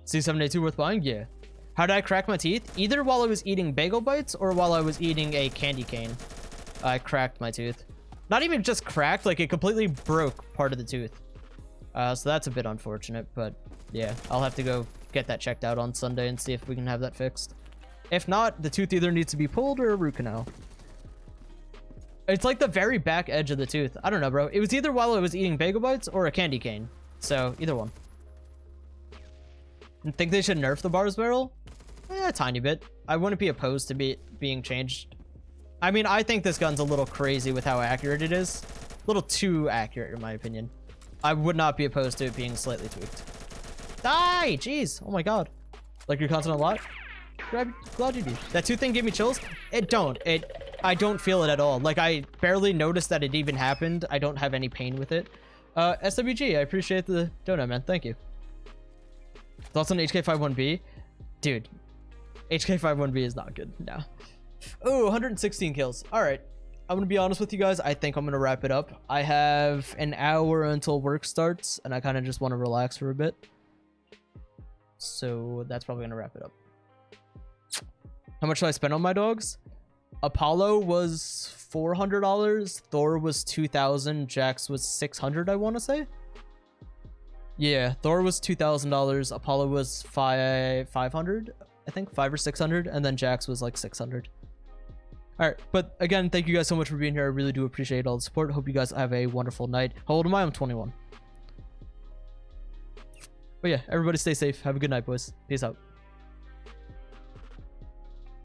C782 worth buying? Yeah. How did I crack my teeth? Either while I was eating bagel bites or while I was eating a candy cane. I cracked my tooth. Not even just cracked, like it completely broke part of the tooth. So that's a bit unfortunate, but yeah, I'll have to go get that checked out on Sunday and see if we can have that fixed. If not, the tooth either needs to be pulled or a root canal. It's like the very back edge of the tooth. I don't know, bro. It was either while I was eating bagel bites or a candy cane. So either one. And think they should nerf the bars barrel? A tiny bit. I wouldn't be opposed to being changed. I mean, I think this gun's a little crazy with how accurate it is. A little too accurate, in my opinion. I would not be opposed to it being slightly tweaked. Die! Jeez. Oh my god. Like your content a lot? Glad you do. That tooth thing gave me chills? It don't. I don't feel it at all. Like, I barely noticed that it even happened. I don't have any pain with it. SWG, I appreciate the donut, man. Thank you. Thoughts on HK51B? Dude, HK51B is not good. No. Oh, 116 kills. All right. I'm going to be honest with you guys. I think I'm going to wrap it up. I have an hour until work starts, and I kind of just want to relax for a bit. So that's probably going to wrap it up. How much did I spend on my dogs? Apollo was $400. Thor was $2,000. Jax was $600, I want to say. Yeah, Thor was $2,000. Apollo was 500, I think, 500 or 600, and then Jax was like 600. All right, but again, thank you guys so much for being here. I really do appreciate all the support. Hope you guys have a wonderful night. How old am I? I'm 21. But yeah, everybody stay safe. Have a good night, boys. Peace out.